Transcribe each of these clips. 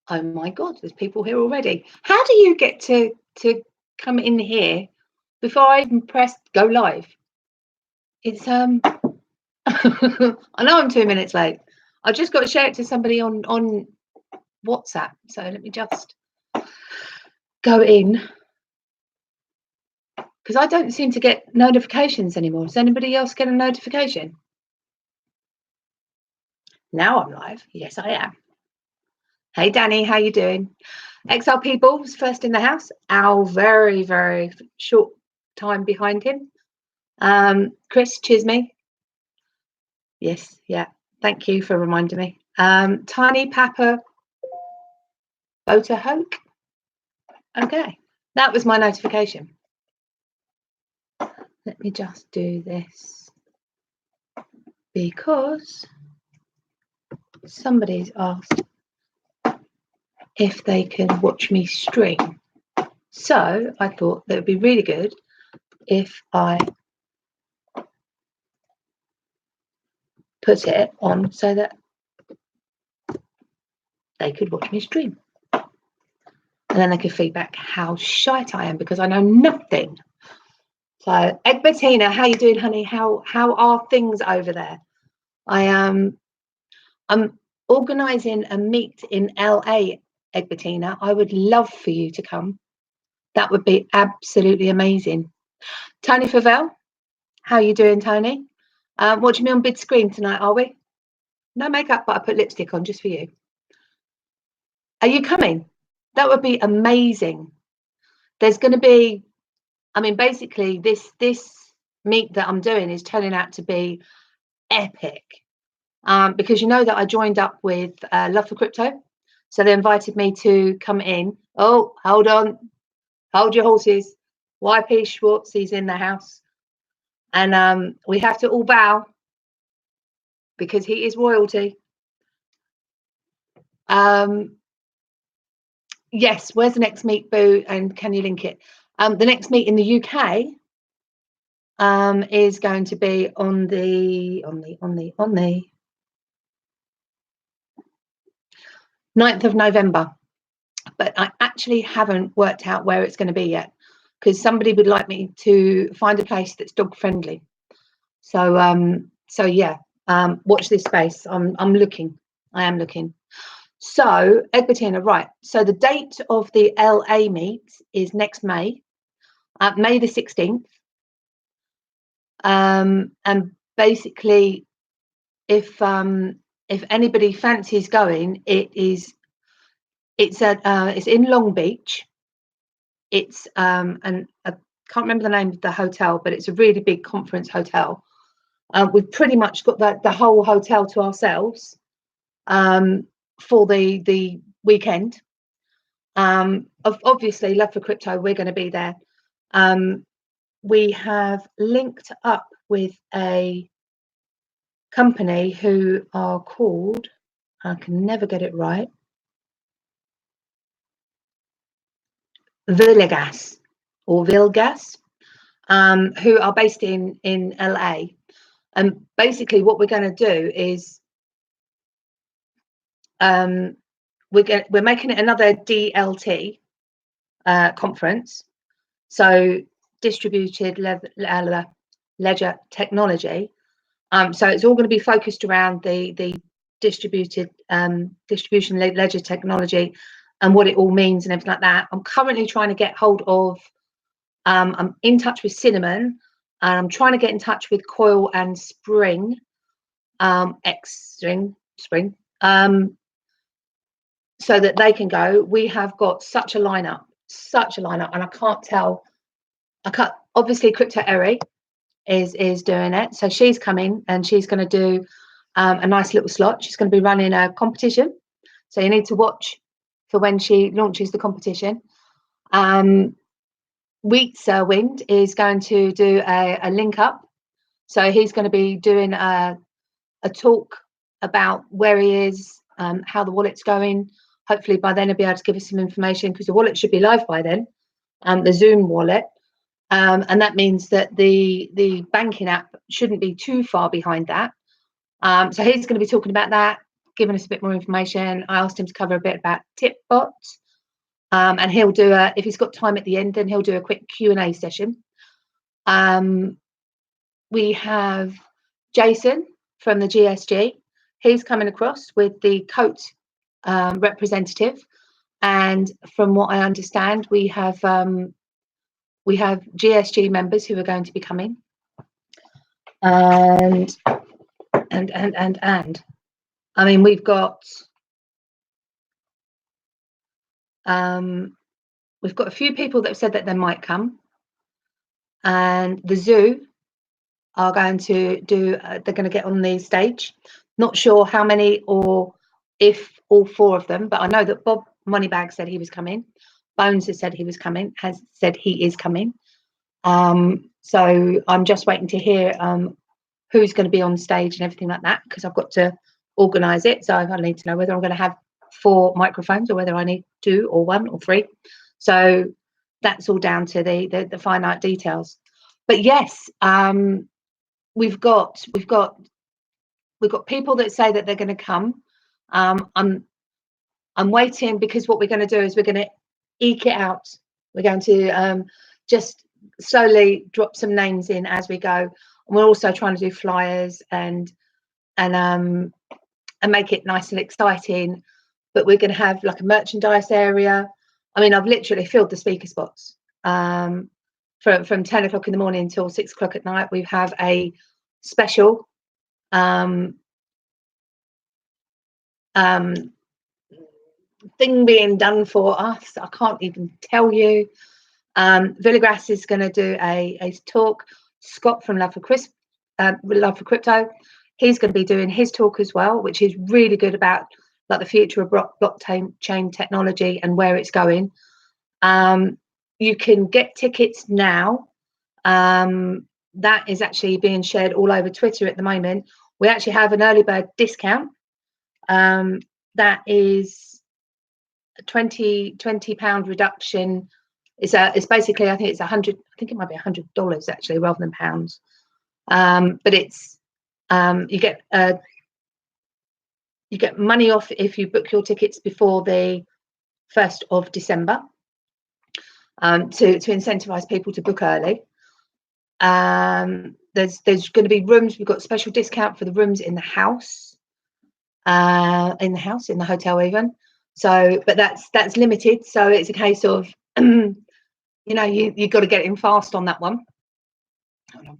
Oh my God, there's people here already. How do you get to come in here before I even pressed go live? It's I know I'm 2 minutes late. I just got to share it to somebody on WhatsApp. So let me just go in, because I don't seem to get notifications anymore. Does anybody else get a notification? Now I'm live. Yes, I am. Hey, Danny, how you doing? XR people was first in the house. Al, very, very short time behind him. Chris, cheers me. Yes, yeah. Thank you for reminding me. Tiny Papa Boater Hoke. Okay, that was my notification. Let me just do this because somebody's asked if they can watch me stream. So I thought that would be really good if I put it on so that they could watch me stream. And then they could feedback how shite I am, because I know nothing. So Egbertina, how you doing, honey? How are things over there? I'm organising a meet in LA, Egbertina. I would love for you to come. That would be absolutely amazing. Tony Favell, how you doing, Tony? Watching me on big screen tonight, are we? No makeup, but I put lipstick on just for you. Are you coming? That would be amazing. There's going to be, I mean, basically this meet that I'm doing is turning out to be epic, because you know that I joined up with Love for Crypto, so they invited me to come in. Oh, hold on, hold your horses. YP Schwartz, he's in the house, and we have to all bow because he is royalty. Yes, where's the next meet, Boo? And can you link it? The next meet in the UK is going to be on the 9th of November, but I actually haven't worked out where it's going to be yet, because somebody would like me to find a place that's dog friendly. So yeah, watch this space. I'm looking. I am looking. So Egbertina, right? So the date of the LA meet is next May, May the 16th. And basically, if anybody fancies going, it's in Long Beach. It's and I can't remember the name of the hotel, but it's a really big conference hotel. We've pretty much got the whole hotel to ourselves for the weekend. Obviously, Love for Crypto, we're going to be there. We have linked up with a company who are called, I can never get it right, Villegas or Vilgas, who are based in LA. And basically what we're going to do is we're making it another DLT conference, so distributed ledger technology. So it's all going to be focused around the distribution ledger technology and what it all means and everything like that. I'm currently trying to get hold of, I'm in touch with Cinnamon, and I'm trying to get in touch with Coil and Spring, Spring, so that they can go. We have got such a lineup, and I can't, obviously Crypto Eri is doing it, so she's coming and she's going to do a nice little slot. She's going to be running a competition, so you need to watch for when she launches the competition. Wheatser Wind is going to do a link up, so he's going to be doing a talk about where he is, how the wallet's going. Hopefully by then he'll be able to give us some information, because the wallet should be live by then, the Zoom wallet. And that means that the banking app shouldn't be too far behind that. So he's going to be talking about that. given us a bit more information. I asked him to cover a bit about Tipbot, and he'll do if he's got time at the end, then he'll do a quick Q&A session. We have Jason from the GSG. He's coming across with the coat representative, and from what I understand, we have GSG members who are going to be coming, and I mean, we've got a few people that have said that they might come, and the zoo are going to do. They're going to get on the stage. Not sure how many or if all 4 of them, but I know that Bob Moneybag said he was coming. Bones has said he was coming. Has said he is coming. So I'm just waiting to hear who's going to be on stage and everything like that, because I've got to organise it. So I need to know whether I'm going to have 4 microphones or whether I need 2 or 1 or 3. So that's all down to the finite details. But yes, we've got people that say that they're going to come. I'm waiting, because what we're going to do is we're going to eke it out. We're going to just slowly drop some names in as we go. And we're also trying to do flyers and make it nice and exciting. But we're going to have like a merchandise area. I mean, I've literally filled the speaker spots. From 10 o'clock in the morning until 6 o'clock at night, we have a special thing being done for us. I can't even tell you. Villagrass is going to do a talk. Scott from Love for Crypto, he's going to be doing his talk as well, which is really good about like the future of blockchain technology and where it's going. You can get tickets now. That is actually being shared all over Twitter at the moment. We actually have an early bird discount. That is a £20 reduction. It's basically, I think it's 100. I think it might be $100 actually, rather than pounds. But it's you get money off if you book your tickets before the 1st of December. To incentivize people to book early. There's going to be rooms. We've got special discount for the rooms in the house, in the hotel even. So, but that's limited. So it's a case of, you got to get in fast on that one. Hold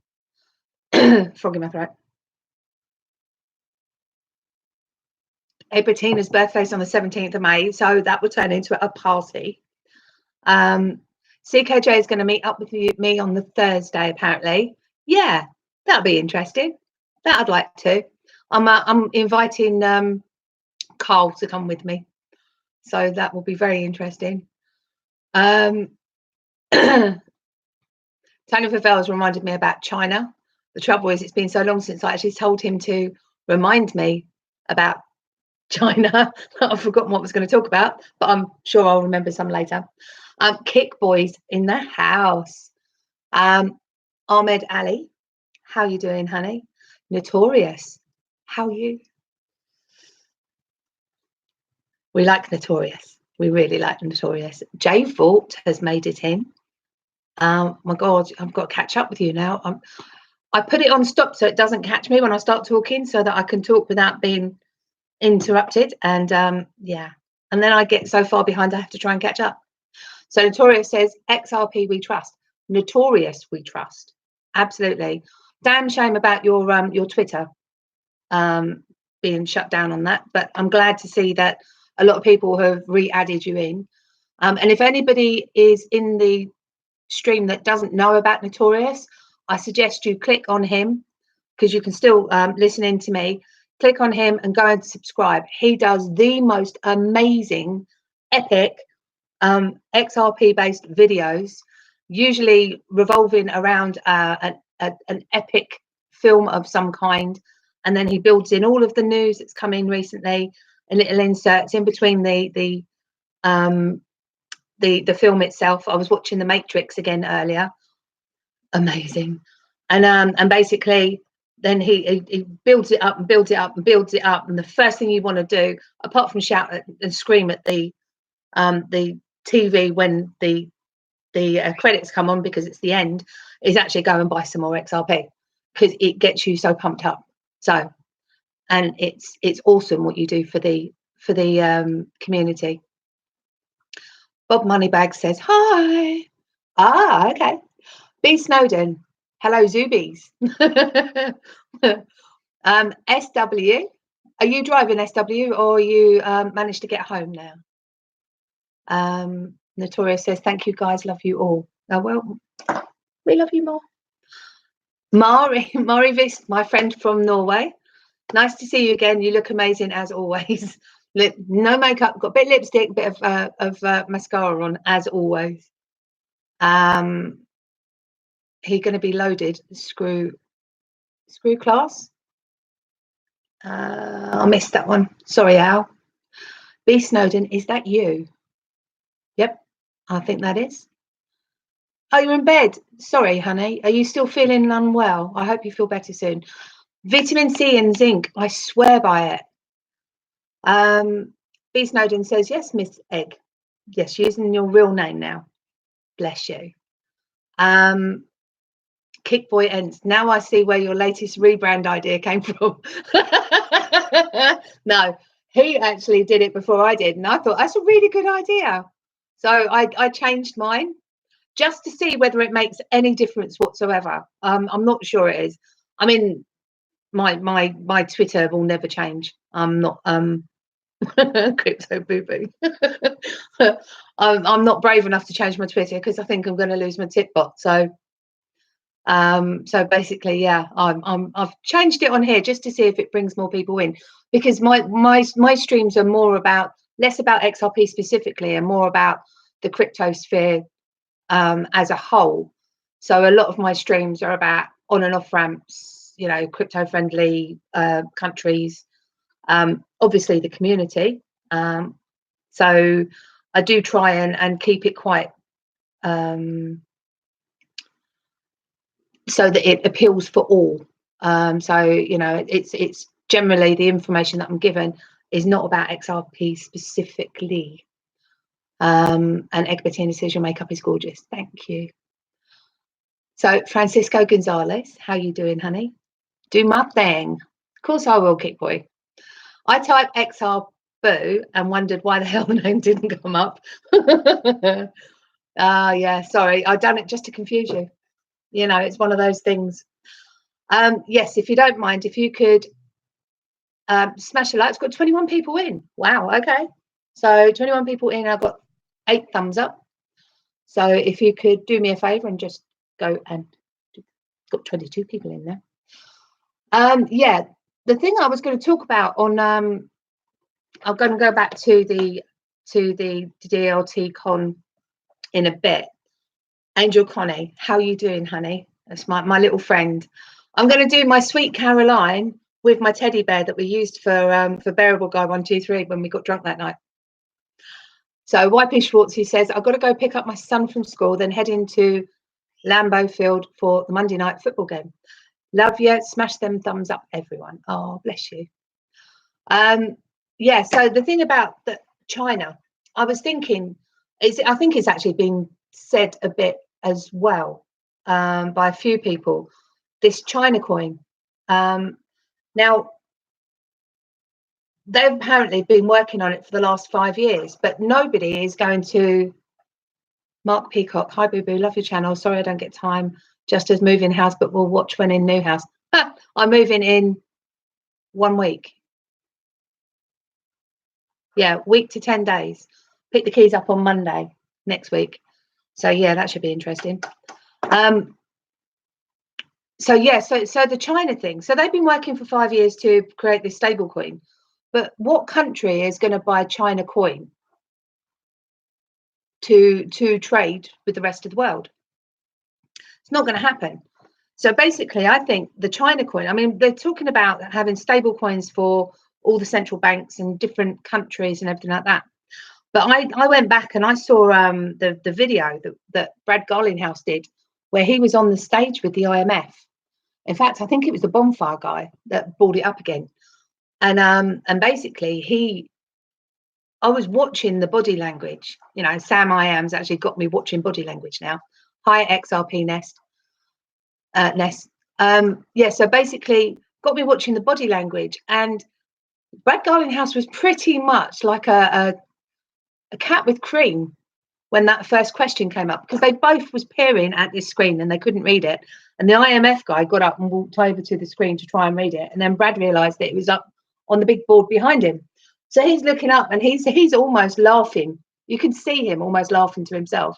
on. Frog in my throat. Betina's birthday's on the 17th of May, so that will turn into a party. CKJ is going to meet up with me on the Thursday, apparently. Yeah, that'll be interesting. That I'd like to. I'm inviting Carl to come with me, so that will be very interesting. Tony Favell has reminded me about China. The trouble is, it's been so long since I actually told him to remind me about China. I've forgotten what I was going to talk about, but I'm sure I'll remember some later. Kick Boys in the house. Ahmed Ali, how you doing, honey? Notorious, how are you? We like Notorious. We really like Notorious. Jay Vault has made it in. My God, I've got to catch up with you now. I put it on stop so it doesn't catch me when I start talking, so that I can talk without being interrupted. And yeah, and then I get so far behind I have to try and catch up. So Notorious says, XRP we trust. Notorious we trust. Absolutely. Damn shame about your Twitter being shut down on that. But I'm glad to see that a lot of people have re-added you in. And if anybody is in the stream that doesn't know about Notorious, I suggest you click on him, because you can still listen in to me. Click on him and go and subscribe. He does the most amazing, epic XRP based videos, usually revolving around an epic film of some kind, and then he builds in all of the news that's come in recently and little inserts in between the film itself. I was watching The Matrix again earlier. Amazing. And basically then he builds it up and builds it up and builds it up, and the first thing you want to do, apart from shout and scream at the TV when the credits come on, because it's the end, is actually go and buy some more XRP, because it gets you so pumped up. So, and it's awesome what you do for the community. Bob Moneybags says hi. Ah, okay. B Snowden, hello Zubies. SW, are you driving SW, or you managed to get home now? Notorious says, thank you guys, love you all. Oh, well, we love you more. Mari Vist, my friend from Norway, nice to see you again. You look amazing as always. No makeup, got a bit of lipstick, bit of mascara on as always. He going to be loaded. Screw class. I missed that one. Sorry, Al. B Snowden, is that you? Yep, I think that is. Oh, you're in bed. Sorry, honey. Are you still feeling unwell? I hope you feel better soon. Vitamin C and zinc, I swear by it. B Snowden says, yes, Miss Egg. Yes, using your real name now. Bless you. Kickboy ends. Now I see where your latest rebrand idea came from. No, he actually did it before I did, and I thought that's a really good idea. So I changed mine just to see whether it makes any difference whatsoever. I'm not sure it is. I mean, my Twitter will never change. I'm not crypto boo-boo. I'm not brave enough to change my Twitter because I think I'm going to lose my tip bot. So basically, yeah, I've changed it on here just to see if it brings more people in, because my streams are less about XRP specifically and more about the crypto sphere as a whole. So a lot of my streams are about on and off ramps, you know, crypto friendly countries, obviously the community. So I do try and keep it quite so that it appeals for all. So, you know, it's generally the information that I'm given is not about XRP specifically. And Egbertina says your makeup is gorgeous. Thank you. So Francisco Gonzalez, how you doing, honey? Do my thing. Of course I will, Kick Boy. I typed XR Boo and wondered why the hell the name didn't come up. Yeah, sorry. I've done it just to confuse you. You know, it's one of those things. Yes, if you don't mind, if you could smash a like. It's got 21 people in. Wow, okay. So 21 people in, I've got 8 thumbs up. So if you could do me a favor and just go and got 22 people in there. Yeah, the thing I was going to talk about on I'm going to go back to the DLT con in a bit. Angel Connie, how you doing, honey? That's my little friend. I'm going to do my Sweet Caroline with my teddy bear that we used for Bearable Guy 123 when we got drunk that night. So YP Schwartz, he says, I've got to go pick up my son from school, then head into Lambeau Field for the Monday night football game. Love you. Smash them thumbs up, everyone. Oh, bless you. Yeah, so the thing about China, I was thinking, I think it's actually been said a bit as well by a few people, this China coin. Now, they've apparently been working on it for the last 5 years, but nobody is going to. Mark Peacock, hi Boo Boo, love your channel. Sorry I don't get time just as moving house, but we'll watch when in new house. I'm moving in 1 week. Yeah, week to 10 days. Pick the keys up on Monday next week. So yeah, that should be interesting. So yeah, so the China thing. So they've been working for 5 years to create this stable coin. But what country is going to buy China coin to trade with the rest of the world? It's not going to happen. So basically, I think the China coin, I mean, they're talking about having stable coins for all the central banks and different countries and everything like that. But I went back and I saw the video that Brad Garlinghouse did, where he was on the stage with the IMF. In fact, I think it was the bonfire guy that brought it up again. And basically I was watching the body language. You know, Sam I Am's actually got me watching body language now. Hi, XRP Nest. Yeah, so basically got me watching the body language, and Brad Garlinghouse was pretty much like a cat with cream when that first question came up, because they both was peering at this screen and they couldn't read it. And the IMF guy got up and walked over to the screen to try and read it. And then Brad realised that it was up on the big board behind him. So he's looking up and he's almost laughing. You can see him almost laughing to himself.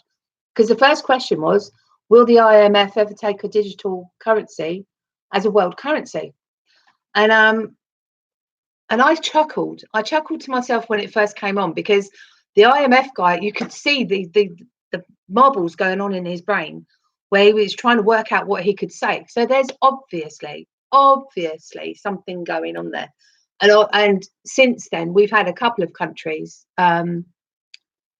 Because the first question was, will the IMF ever take a digital currency as a world currency? And I chuckled. I chuckled to myself when it first came on, because the IMF guy, you could see the marbles going on in his brain, where he was trying to work out what he could say. So there's obviously something going on there. And since then, we've had a couple of countries that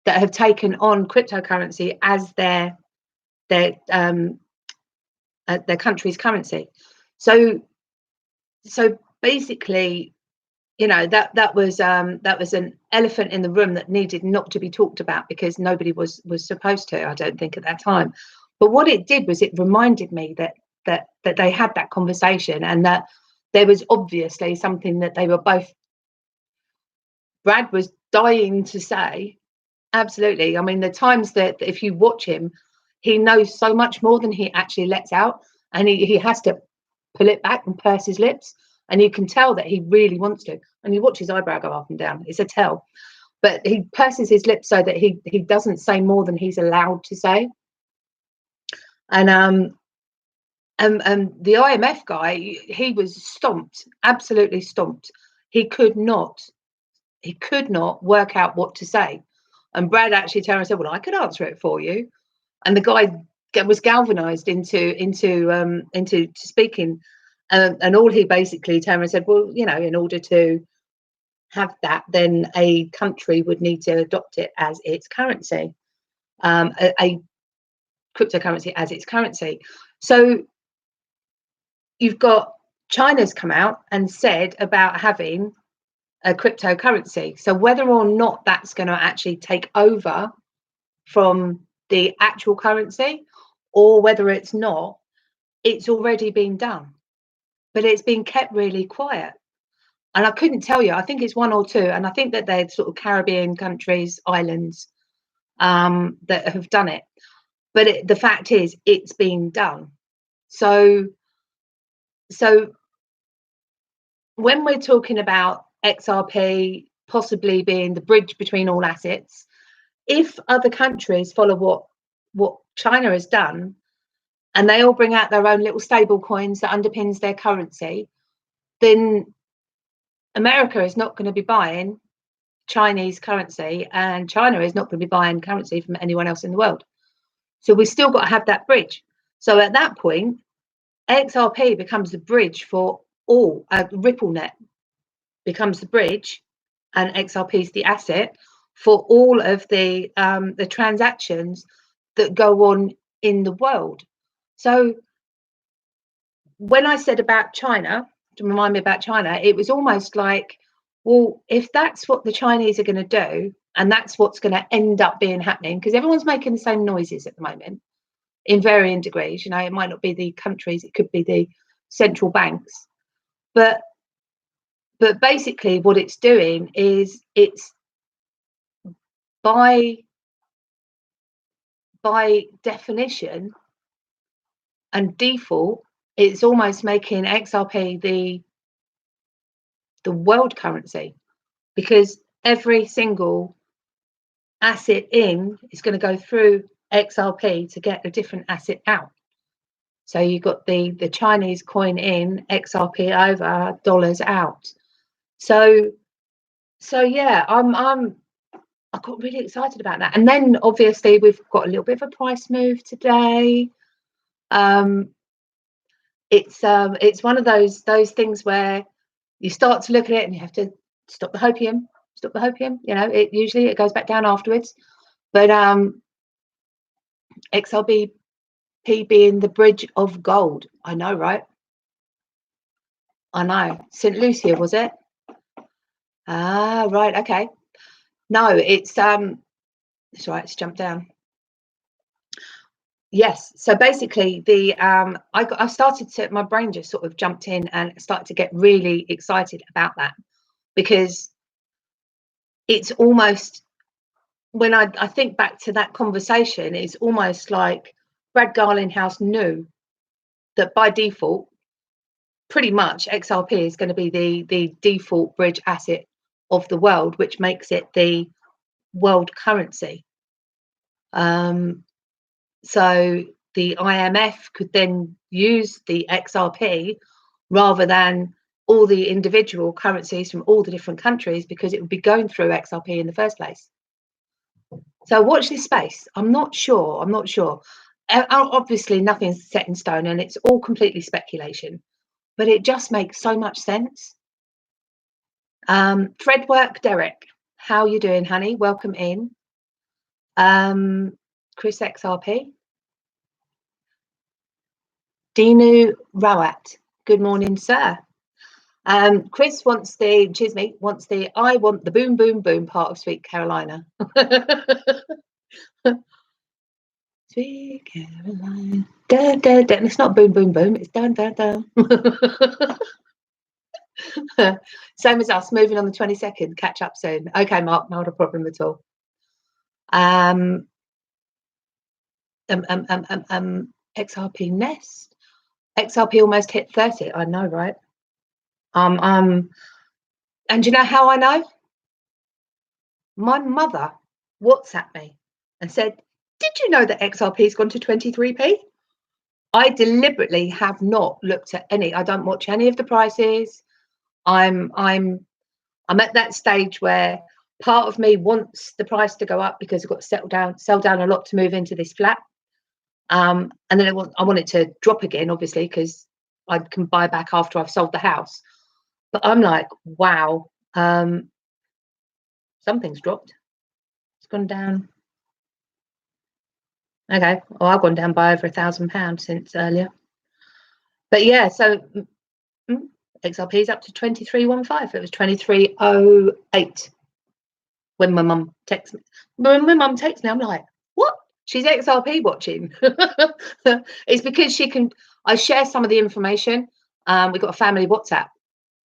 have taken on cryptocurrency as their country's currency. So basically, you know, that was an elephant in the room that needed not to be talked about, because nobody was supposed to, I don't think, at that time. But what it did was it reminded me that they had that conversation, and that there was obviously something that they were both. Brad was dying to say, absolutely. I mean, the times that if you watch him, he knows so much more than he actually lets out, and he has to pull it back and purse his lips, and you can tell that he really wants to. And you watch his eyebrow go up and down, it's a tell. But he purses his lips so that he doesn't say more than he's allowed to say. And the IMF guy, he was stomped, absolutely stomped. He could not work out what to say. And Brad actually turned and said, well, I could answer it for you. And the guy was galvanized into speaking. And all he basically turned and said, well, you know, in order to have that, then a country would need to adopt it as its currency, a cryptocurrency as its currency. So you've got China's come out and said about having a cryptocurrency. So whether or not that's going to actually take over from the actual currency, or whether it's not, it's already been done, but it's been kept really quiet. And I couldn't tell you, I think it's one or two, and I think that they're sort of Caribbean countries, islands, that have done it. But the fact is, it's been done. So when we're talking about XRP possibly being the bridge between all assets, if other countries follow what China has done, and they all bring out their own little stable coins that underpins their currency, then America is not going to be buying Chinese currency, and China is not going to be buying currency from anyone else in the world. So we've still got to have that bridge. So at that point, XRP becomes the bridge for all. RippleNet becomes the bridge, and XRP is the asset for all of the transactions that go on in the world. So when I said about China, to remind me about China, it was almost like, well, if that's what the Chinese are going to do, and that's what's going to end up being happening, because everyone's making the same noises at the moment in varying degrees. You know, it might not be the countries, it could be the central banks, but basically what it's doing is it's by definition and default, it's almost making XRP the world currency, because every single asset in is going to go through XRP to get a different asset out. So you've got the Chinese coin in, XRP over, dollars out. So yeah, I got really excited about that. And then obviously we've got a little bit of a price move today. It's one of those things where you start to look at it and you have to stop the hopium. You know, it usually goes back down afterwards. But XRP being the bridge of gold, I know, right? I know. St. Lucia, was it? Ah, right. Okay. No, it's right. Let's jump down. Yes. So basically, I started to, my brain just sort of jumped in and started to get really excited about that, because it's almost, when I think back to that conversation, it's almost like Brad Garlinghouse knew that by default, pretty much XRP is going to be the default bridge asset of the world, which makes it the world currency. So the IMF could then use the XRP rather than all the individual currencies from all the different countries, because it would be going through XRP in the first place. So watch this space. I'm not sure. Obviously, nothing's set in stone and it's all completely speculation, but it just makes so much sense. Threadwork Derek, how you doing, honey? Welcome in. Chris XRP. Dinu Rawat, good morning, sir. Chris wants the, Chisme wants the, I want the boom, boom, boom part of Sweet Carolina. Sweet Carolina. Dun, dun, dun. It's not boom, boom, boom. It's dun, dun, dun. Same as us, moving on the 22nd. Catch up soon. Okay, Mark, not a problem at all. XRP Nest. XRP almost hit 30. I know, right? And you know how I know? My mother WhatsApped me and said, "Did you know that XRP's gone to 23p?" I deliberately have not looked at any. I don't watch any of the prices. I'm at that stage where part of me wants the price to go up because I've got to sell down a lot to move into this flat. And then I want it to drop again, obviously, because I can buy back after I've sold the house. But I'm like, wow, something's dropped. It's gone down. Okay, well, I've gone down by over £1,000 since earlier. But yeah, so XRP is up to 23.15. It was 23.08 when my mum texts me. When my mum texts me, I'm like, what? She's XRP watching. It's because I share some of the information. We've got a family WhatsApp,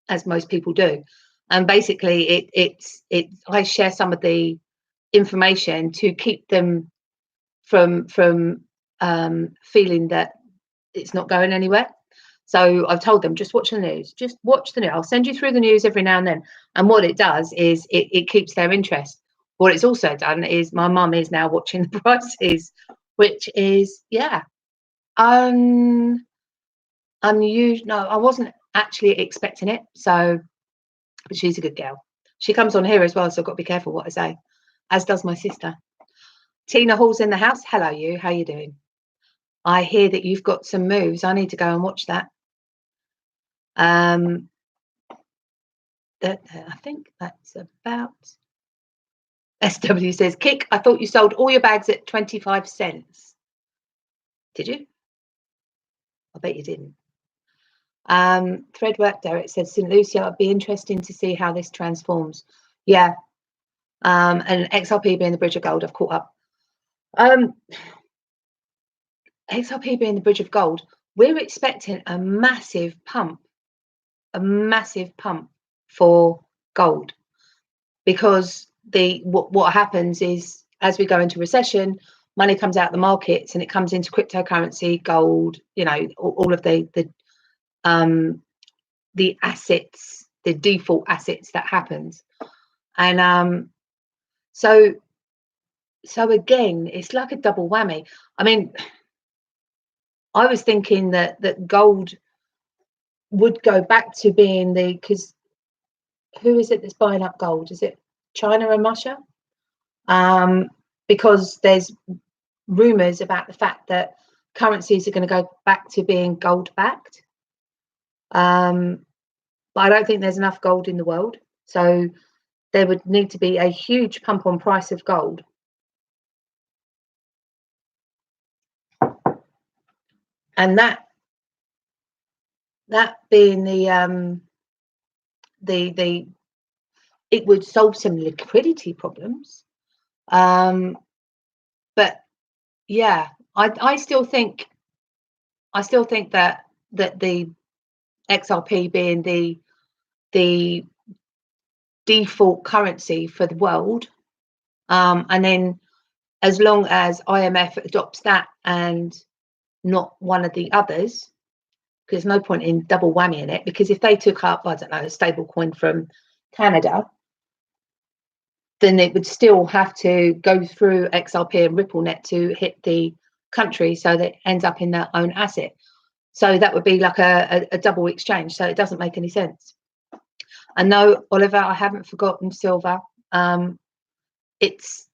as most people do. And basically I share some of the information to keep them from feeling that it's not going anywhere. So I've told them, just watch the news. Just watch the news. I'll send you through the news every now and then. And what it does is it keeps their interest. What it's also done is my mum is now watching the prices, which is, yeah, unusual. No, I wasn't actually expecting it. So, but she's a good girl. She comes on here as well, so I've got to be careful what I say, as does my sister. Tina Hall's in the house. Hello, you. How you doing? I hear that you've got some moves. I need to go and watch that. I think that's about. SW says, Kick, I thought you sold all your bags at 25 cents. Did you? I bet you didn't. Threadwork Derek says, St. Lucia, it'd be interesting to see how this transforms. Yeah. And XRP being the bridge of gold, I've caught up. XRP being the bridge of gold, we're expecting a massive pump for gold, because what happens is, as we go into recession, money comes out of the markets and it comes into cryptocurrency, gold, you know, all of the assets, the default assets that happens. And so again, it's like a double whammy. I mean, I was thinking that gold would go back to being because who is it that's buying up gold? Is it China and Russia? Because there's rumors about the fact that currencies are going to go back to being gold backed. But I don't think there's enough gold in the world. So there would need to be a huge pump on price of gold. And that being the it would solve some liquidity problems. But yeah, I still think that the XRP being the default currency for the world, and then as long as IMF adopts that and not one of the others, because there's no point in double whammy in it, because if they took up, I don't know, a stable coin from Canada, then it would still have to go through XRP and RippleNet to hit the country, so that it ends up in their own asset. So that would be like a double exchange. So it doesn't make any sense. And no, Oliver, I haven't forgotten silver. It's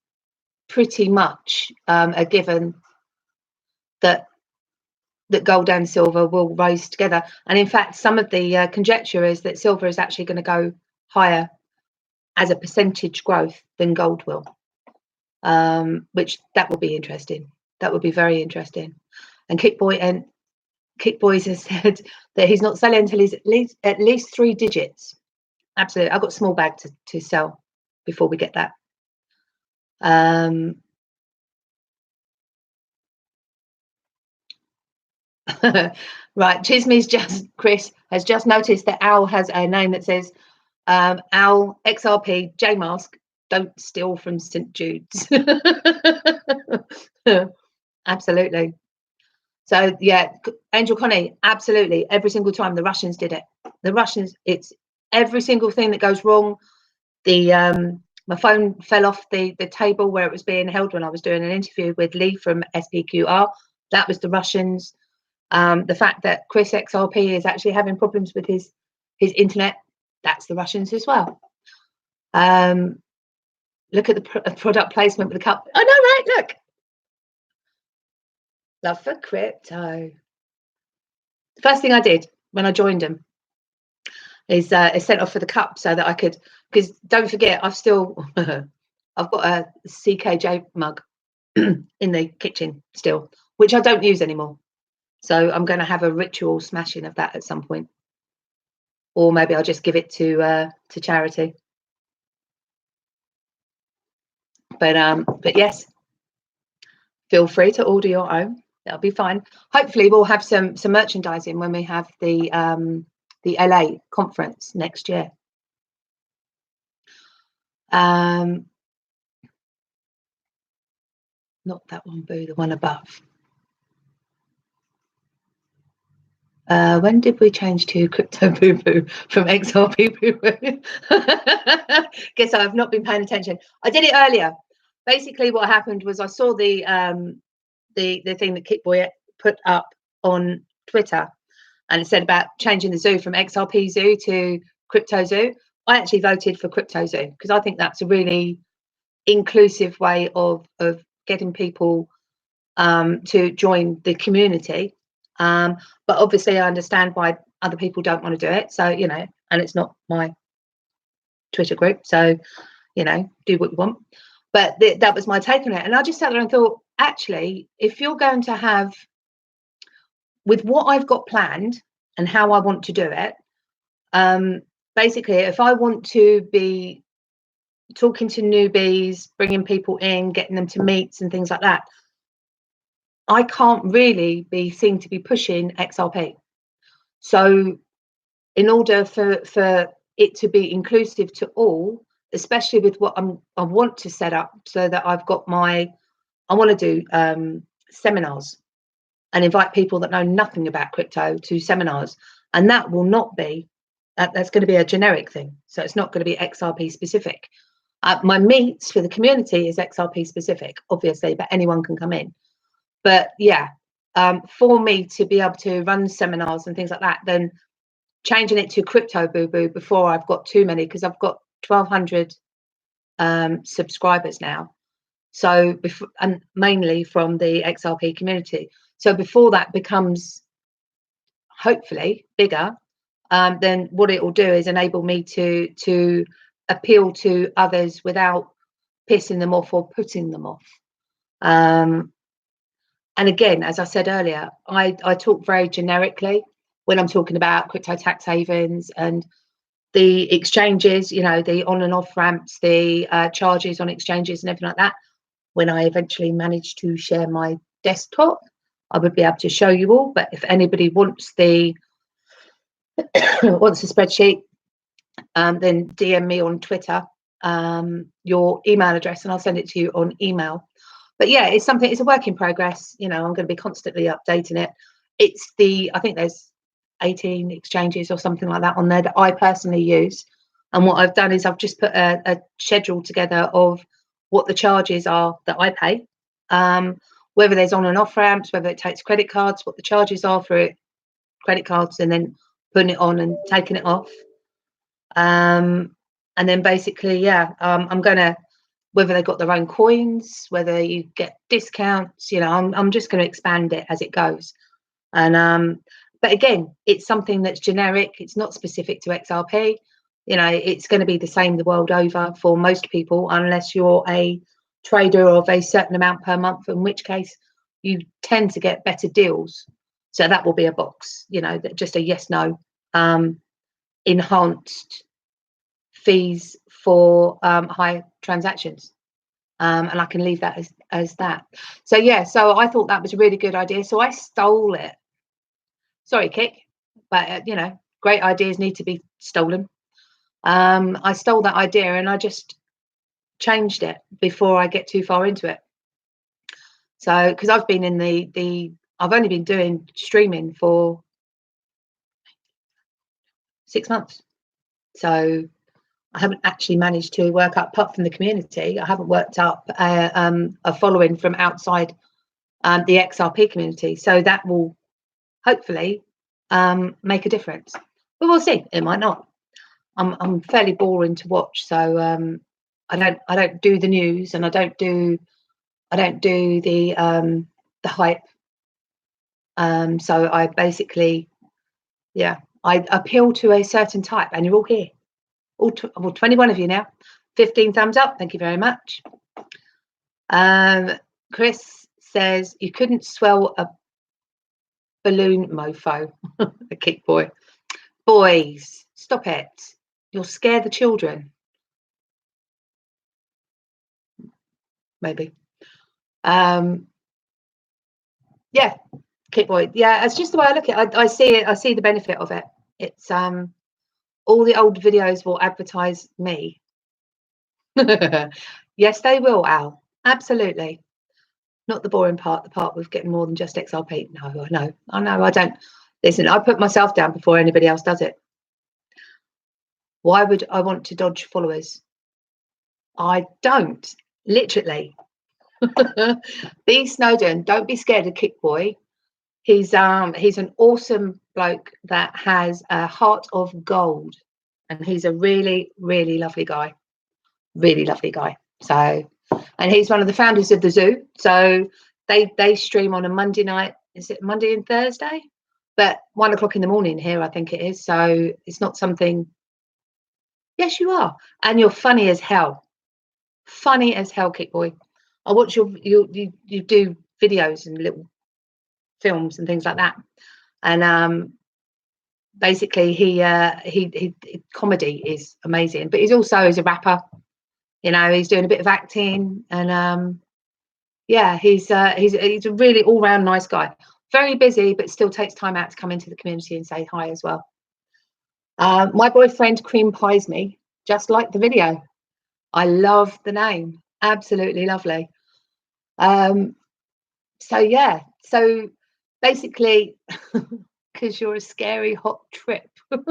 pretty much a given that gold and silver will rise together. And in fact, some of the conjecture is that silver is actually going to go higher as a percentage growth than gold will, which that would be interesting. That would be very interesting. And Kickboys has said that he's not selling until he's at least 3 digits. Absolutely. I've got a small bag to sell before we get that. Right, Chris has just noticed that Owl has a name that says Owl XRP J Mask, don't steal from St. Jude's. Absolutely. So yeah, Angel Connie, absolutely. Every single time the Russians did it. The Russians, it's every single thing that goes wrong. My phone fell off the table where it was being held when I was doing an interview with Lee from SPQR. That was the Russians. The fact that Chris XRP is actually having problems with his internet, that's the Russians as well. Look at the product placement with the cup. Oh no, right, look. Love for crypto. The first thing I did when I joined them is sent off for the cup so that I could, because don't forget, I've got a CKJ mug in the kitchen still, which I don't use anymore. So I'm going to have a ritual smashing of that at some point, or maybe I'll just give it to charity. But yes, feel free to order your own. That'll be fine. Hopefully, we'll have some merchandising when we have the LA conference next year. Not that one, Boo, the one above. When did we change to crypto boo boo from XRP boo boo? Guess I've not been paying attention. I did it earlier. Basically, what happened was I saw the thing that Kickboy put up on Twitter, and it said about changing the zoo from XRP zoo to crypto zoo. I actually voted for crypto zoo because I think that's a really inclusive way of getting people to join the community. But obviously I understand why other people don't want to do it. So, you know, and it's not my Twitter group. So, you know, do what you want. But that was my take on it. And I just sat there and thought, actually, if you're going to have, with what I've got planned and how I want to do it, basically, if I want to be talking to newbies, bringing people in, getting them to meets and things like that, I can't really be seen to be pushing XRP. So in order for it to be inclusive to all, especially with what I want to set up, so that I've got I want to do seminars and invite people that know nothing about crypto to seminars. And that will not be, that's going to be a generic thing. So it's not going to be XRP specific. My meets for the community is XRP specific, obviously, but anyone can come in. But yeah, for me to be able to run seminars and things like that, then changing it to crypto boo boo before I've got too many, because I've got 1,200 subscribers now. So before, and mainly from the XRP community. So before that becomes hopefully bigger, then what it will do is enable me to appeal to others without pissing them off or putting them off. And again, as I said earlier, I talk very generically. when I'm talking about crypto tax havens and the exchanges, you know, the on and off ramps, the charges on exchanges and everything like that. When I eventually manage to share my desktop, I would be able to show you all. But if anybody wants the wants a spreadsheet, then DM me on Twitter your email address and I'll send it to you on email. But yeah, it's something, it's a work in progress. You know, I'm going to be constantly updating it. It's I think there's 18 exchanges or something like that on there that I personally use. And what I've done is I've just put a schedule together of what the charges are that I pay, whether there's on and off ramps, whether it takes credit cards, what the charges are for it, credit cards, and then putting it on and taking it off. And then basically, yeah, I'm gonna, whether they've got their own coins, whether you get discounts, you know, I'm just going to expand it as it goes. And but again, it's something that's generic. It's not specific to XRP. You know, it's going to be the same the world over for most people, unless you're a trader of a certain amount per month, in which case you tend to get better deals. So that will be a box, you know, that just a yes, no, enhanced fees for high transactions. And I can leave that as that. So yeah, so I thought that was a really good idea. So I stole it. Sorry, Kick, but you know, great ideas need to be stolen. I stole that idea and I just changed it before I get too far into it. So because I've been in I've only been doing streaming for 6 months. So I haven't actually managed to work up, apart from the community, I haven't worked up a following from outside the XRP community. So that will hopefully make a difference. But we'll see. It might not. I'm fairly boring to watch, so I don't do the news and I don't do the hype. So I basically, yeah, I appeal to a certain type, and you're all here. All 21 of you now. 15 thumbs up. Thank you very much. Chris says you couldn't swell a balloon, mofo. A kick boy. Boys, stop it. You'll scare the children. Maybe. Yeah, kick boy. Yeah, it's just the way I look at it. I see it. I see the benefit of it. It's all the old videos will advertise me. Yes, they will, Al. Absolutely. Not the boring part, the part with getting more than just XRP. No, I know, I don't. Listen, I put myself down before anybody else does it. Why would I want to dodge followers? I don't, literally. B Snowden, don't be scared of Kick Boy. He's an awesome bloke that has a heart of gold, and he's a really, really lovely guy. Really lovely guy. So, and he's one of the founders of the Zoo. So they stream on a Monday night. Is it Monday and Thursday? But 1 o'clock in the morning here, I think it is. So it's not something. Yes, you are, and you're funny as hell. Funny as hell, Kick Boy. I watch you do videos and little films and things like that, and basically he comedy is amazing, but he's a rapper. You know, he's doing a bit of acting, and yeah, he's a really all-round nice guy. Very busy, but still takes time out to come into the community and say hi as well. My boyfriend cream pies me, just like the video. I love the name. Absolutely lovely. So yeah, so basically, because you're a scary hot trip. Of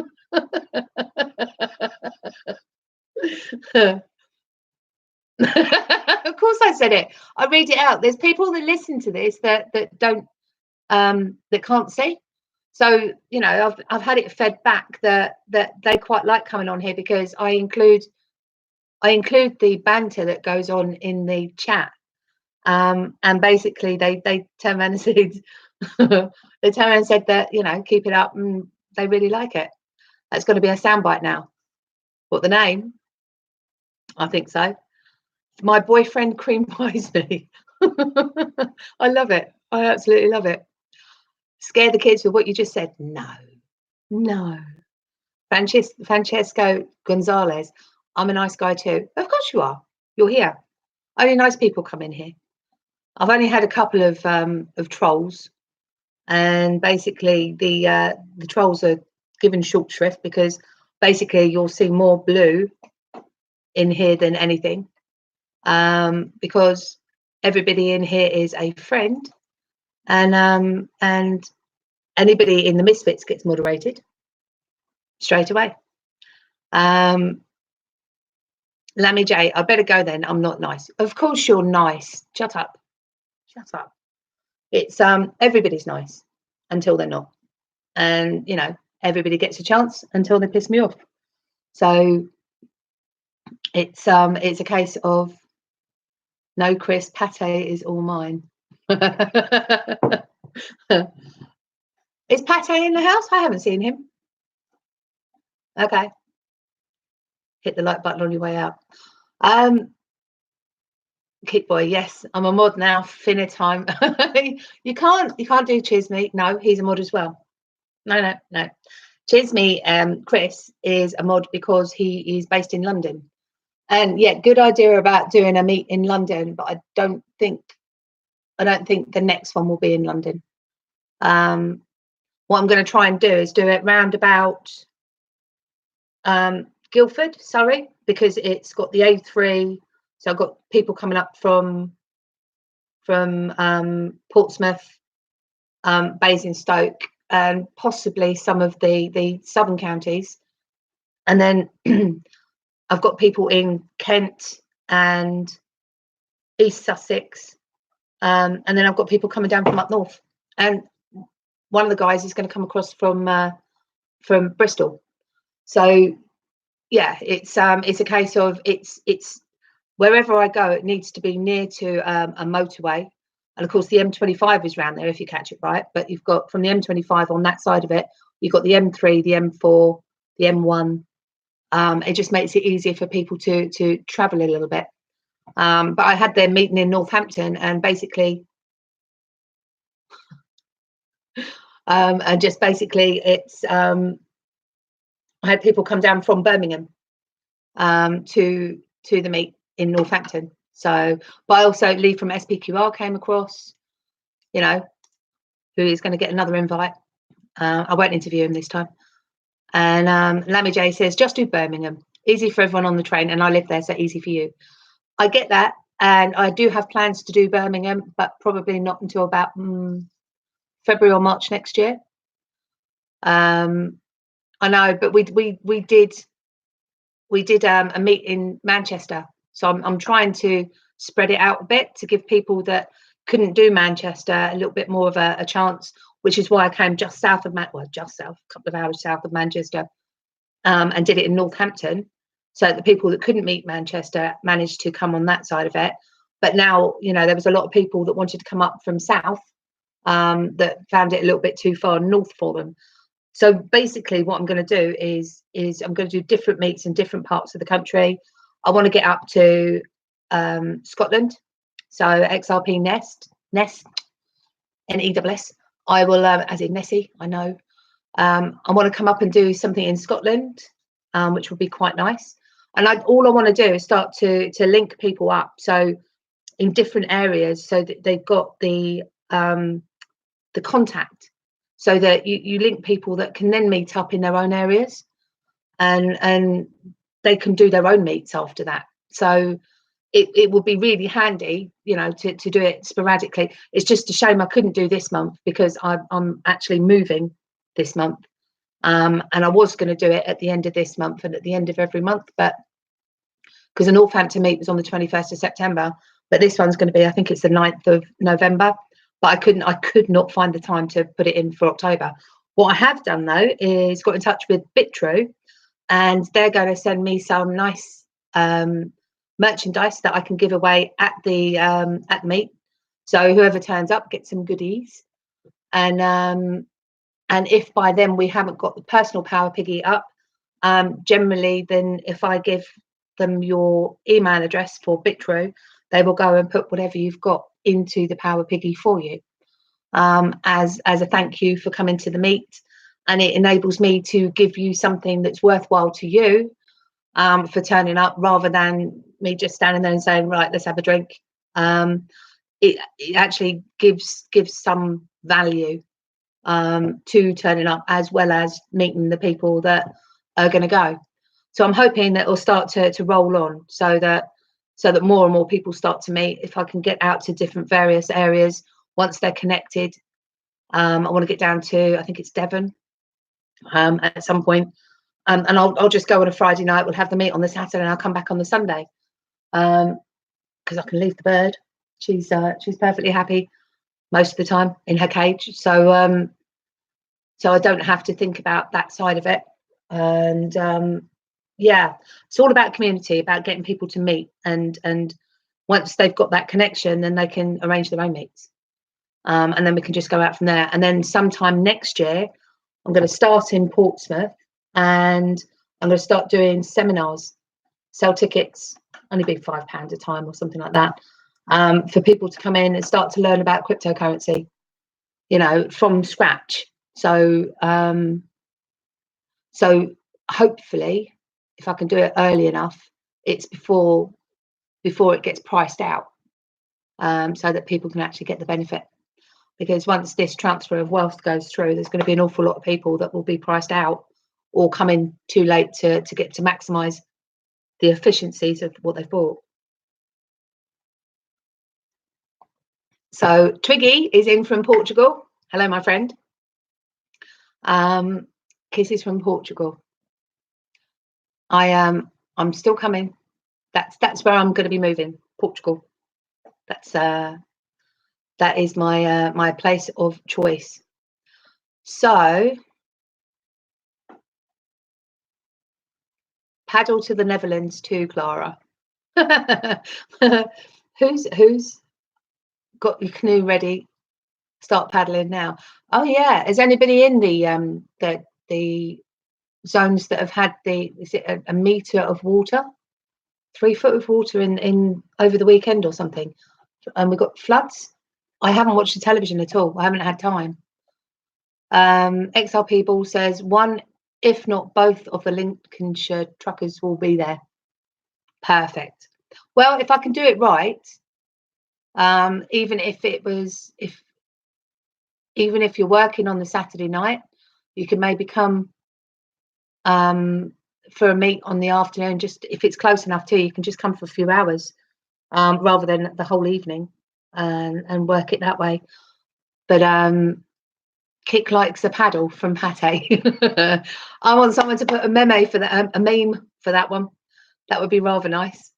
course I said it. I read it out. There's people that listen to this that don't that can't see. So, you know, I've had it fed back that they quite like coming on here because I include the banter that goes on in the chat. And basically they turn around and said they turned around and said that, you know, keep it up, and they really like it. That's got to be a soundbite now. What, the name? I think so. My boyfriend cream pies me. I love it. I absolutely love it. Scare the kids with what you just said? No. No. Francesco Gonzalez. I'm a nice guy too. Of course you are. You're here. Only nice people come in here. I've only had a couple of trolls, and basically the trolls are given short shrift because basically you'll see more blue in here than anything, because everybody in here is a friend, and anybody in the misfits gets moderated straight away. Lammy J, I better go then. I'm not nice. Of course you're nice. Shut up. Shut up. It's everybody's nice until they're not. And you know, everybody gets a chance until they piss me off. So it's a case of no, Chris, pate is all mine. Is Pate in the house? I haven't seen him. Okay. Hit the like button on your way out. Kick boy, yes, I'm a mod now. Finner time. you can't do Chisme. No, he's a mod as well. No. Chisme, Chris is a mod because he is based in London. And yeah, good idea about doing a meet in London, but I don't think the next one will be in London. What I'm going to try and do is do it round about Guildford, Surrey, because it's got the A3. So I've got people coming up from Portsmouth, Basingstoke, and possibly some of the southern counties. And then I've got people in Kent and East Sussex, and then I've got people coming down from up north. And one of the guys is going to come across from Bristol. So yeah, it's a case of it's wherever I go, it needs to be near to a motorway. And of course, the M25 is round there if you catch it right. But you've got from the M25 on that side of it, you've got the M3, the M4, the M1. It just makes it easier for people to travel a little bit. But I had their meeting in Northampton, and basically, it's I had people come down from Birmingham to the meet in Northampton. So, but I also Lee from SPQR came across, you know, who is going to get another invite. I won't interview him this time. And Lammy J says, just do Birmingham. Easy for everyone on the train, and I live there, so easy for you. I get that, and I do have plans to do Birmingham, but probably not until about February or March next year. I know, but we did a meet in Manchester, so I'm trying to spread it out a bit to give people that couldn't do Manchester a little bit more of a chance, which is why I came just south, a couple of hours south of Manchester, and did it in Northampton, so the people that couldn't meet Manchester managed to come on that side of it. But now, you know, there was a lot of people that wanted to come up from south that found it a little bit too far north for them. So basically what I'm going to do is I'm going to do different meets in different parts of the country. I want to get up to Scotland, so XRP Nest, NEWS. I will, as in Nessie, I know. I want to come up and do something in Scotland, which would be quite nice. And all I want to do is start to link people up, so in different areas, so that they've got the contact, so that you link people that can then meet up in their own areas, and they can do their own meets after that. So it would be really handy, you know, to do it sporadically. It's just a shame I couldn't do this month because I'm actually moving this month, and I was going to do it at the end of this month and at the end of every month, but because the Northampton meet was on the 21st of September, but this one's going to be, I think it's the 9th of November. But I could not find the time to put it in for October. What I have done though is got in touch with Bitru, and they're going to send me some nice merchandise that I can give away at the meet. So whoever turns up gets some goodies. And if by then we haven't got the personal Power Piggy up, generally then if I give them your email address for Bitru, they will go and put whatever you've got into the Power Piggy for you, as a thank you for coming to the meet, and it enables me to give you something that's worthwhile to you, for turning up, rather than me just standing there and saying, right, let's have a drink. It actually gives some value to turning up, as well as meeting the people that are going to go. So I'm hoping that it'll start to roll on, so that more and more people start to meet. If I can get out to different various areas once they're connected, I want to get down to, I think it's Devon, at some point, and I'll just go on a Friday night. We'll have the meet on the Saturday, and I'll come back on the Sunday, because I can leave the bird. She's perfectly happy most of the time in her cage, so I don't have to think about that side of it. And yeah, it's all about community, about getting people to meet, and once they've got that connection, then they can arrange their own meets, and then we can just go out from there. And then sometime next year, I'm going to start in Portsmouth, and I'm going to start doing seminars, sell tickets, only be £5 a time or something like that, for people to come in and start to learn about cryptocurrency, from scratch. So hopefully, if I can do it early enough, it's before it gets priced out, so that people can actually get the benefit. Because once this transfer of wealth goes through, there's going to be an awful lot of people that will be priced out or come in too late to get to maximise the efficiencies of what they've bought. So Twiggy is in from Portugal. Hello, my friend. Kisses from Portugal. I'm still coming. That's where I'm going to be moving. Portugal. That is my my place of choice. So paddle to the Netherlands too, Clara. Who's got your canoe ready? Start paddling now. Oh yeah, has anybody in the zones that have had is it a metre of water, 3 foot of water in over the weekend or something, and we got floods? I haven't watched the television at all. I haven't had time. XRP Ball says one, if not both, of the Lincolnshire truckers will be there. Perfect. Well, if I can do it right, even if you're working on the Saturday night, you can maybe come for a meet on the afternoon. Just if it's close enough to you, can just come for a few hours, rather than the whole evening, and work it that way. But Kick likes a paddle from Pate. I want someone to put a meme for that, a meme for that one. That would be rather nice.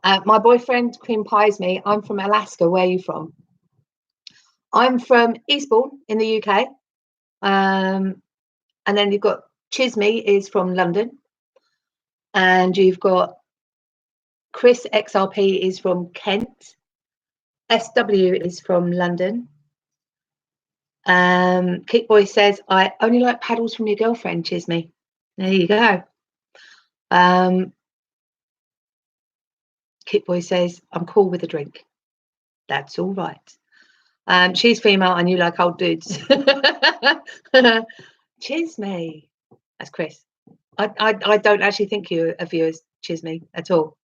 My boyfriend cream pies me. I'm from Alaska. Where are you from? I'm from Eastbourne in the UK. And then you've got Chisme is from London. And you've got Chris XRP is from Kent. SW is from London. Kickboy says, I only like paddles from your girlfriend, Chisme. There you go. Kickboy says, I'm cool with a drink. That's all right. She's female and you like old dudes. Chisme. That's Chris. I don't actually think of you as Chisme at all.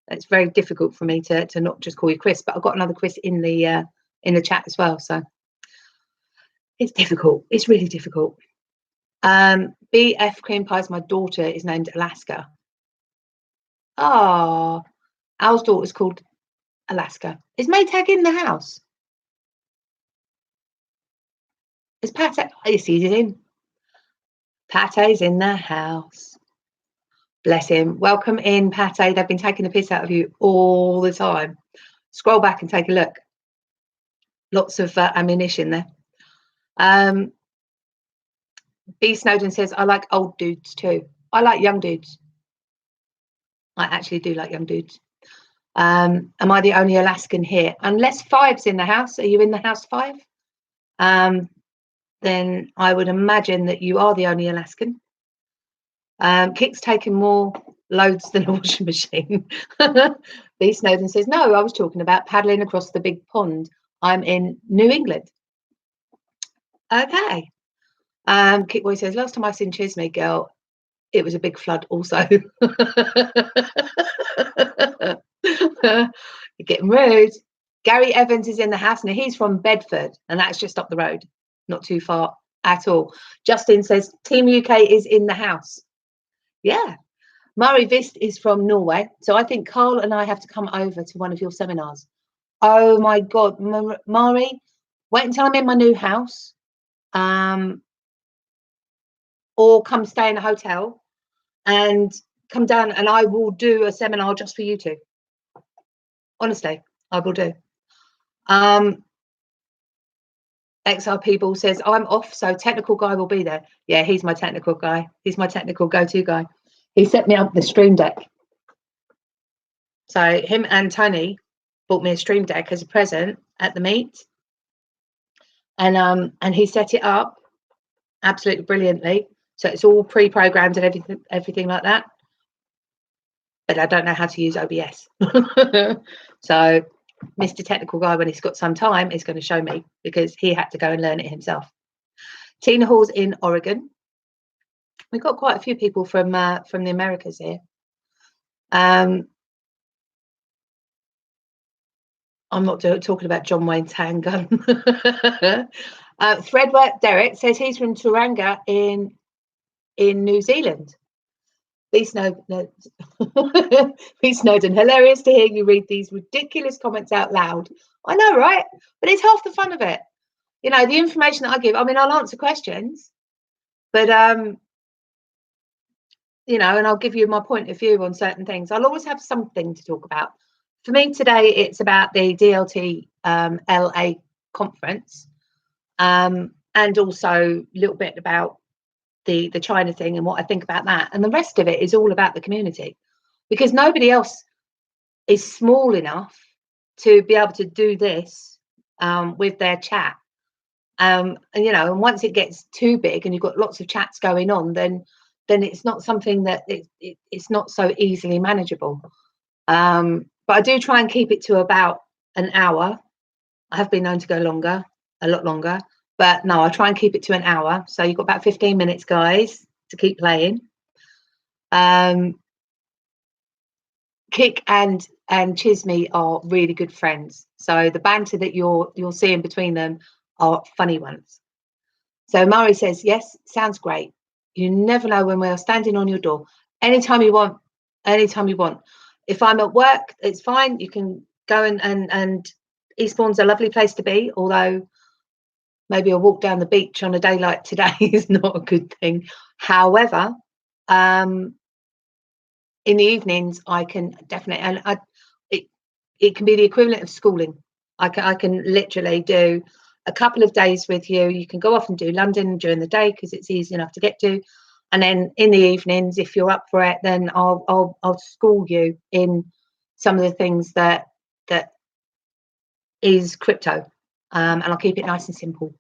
It's very difficult for me to not just call you Chris, but I've got another Chris in the chat as well. So it's difficult. It's really difficult. BF Cream Pies, my daughter is named Alaska. Oh, our daughter's called Alaska. Is Maytag in the house? Is Pate? Yes, he's in. Pate's in the house. Bless him. Welcome in, Pate. They've been taking the piss out of you all the time. Scroll back and take a look. Lots of ammunition there. B Snowden says, I like old dudes too. I like young dudes. I actually do like young dudes. Am I the only Alaskan here? Unless Five's in the house. Are you in the house, Five? Then I would imagine that you are the only Alaskan. Kick's taking more loads than a washing machine. B Snowden says, no, I was talking about paddling across the big pond. I'm in New England. Okay. Kickboy says, last time I seen Chisme, girl, it was a big flood also. You're getting rude. Gary Evans is in the house. Now, he's from Bedford, and that's just up the road, not too far at all. Justin says, Team UK is in the house. Yeah. Mari Vist is from Norway. So I think Carl and I have to come over to one of your seminars. Oh, my God. Mari, wait until I'm in my new house. Or come stay in a hotel and come down, and I will do a seminar just for you two. Honestly, I will do. XR People says, I'm off, so technical guy will be there. Yeah, he's my technical guy. He's my technical go-to guy. He set me up the Stream Deck. So him and Tony bought me a Stream Deck as a present at the meet. And he set it up absolutely brilliantly. So it's all pre-programmed and everything like that. But I don't know how to use OBS. So Mr. Technical Guy, when he's got some time, is going to show me, because he had to go and learn it himself. Tina Hall's in Oregon. We've got quite a few people from the Americas here. I'm not talking about John Wayne's handgun. Threadwork Derek says he's from Tauranga in New Zealand. Lee Snowden, hilarious to hear you read these ridiculous comments out loud. I know, right? But it's half the fun of it. You know, the information that I give, I mean, I'll answer questions, but, you know, and I'll give you my point of view on certain things. I'll always have something to talk about. For me today, it's about the DLT LA conference, and also a little bit about the China thing and what I think about that. And the rest of it is all about the community, because nobody else is small enough to be able to do this with their chat. And, you know, and once it gets too big and you've got lots of chats going on, then it's not something that it's not so easily manageable. But I do try and keep it to about an hour. I have been known to go longer, a lot longer. But no, I try and keep it to an hour. So you've got about 15 minutes, guys, to keep playing. Kick and Chisme are really good friends. So the banter that you're seeing between them are funny ones. So Mari says, yes, sounds great. You never know when we're standing on your door. Anytime you want, anytime you want. If I'm at work, it's fine. You can go and Eastbourne's a lovely place to be, although maybe a walk down the beach on a day like today is not a good thing. However, in the evenings, I can definitely, and it can be the equivalent of schooling. I can literally do a couple of days with you. You can go off and do London during the day because it's easy enough to get to, and then in the evenings, if you're up for it, then I'll school you in some of the things that is crypto, and I'll keep it nice and simple.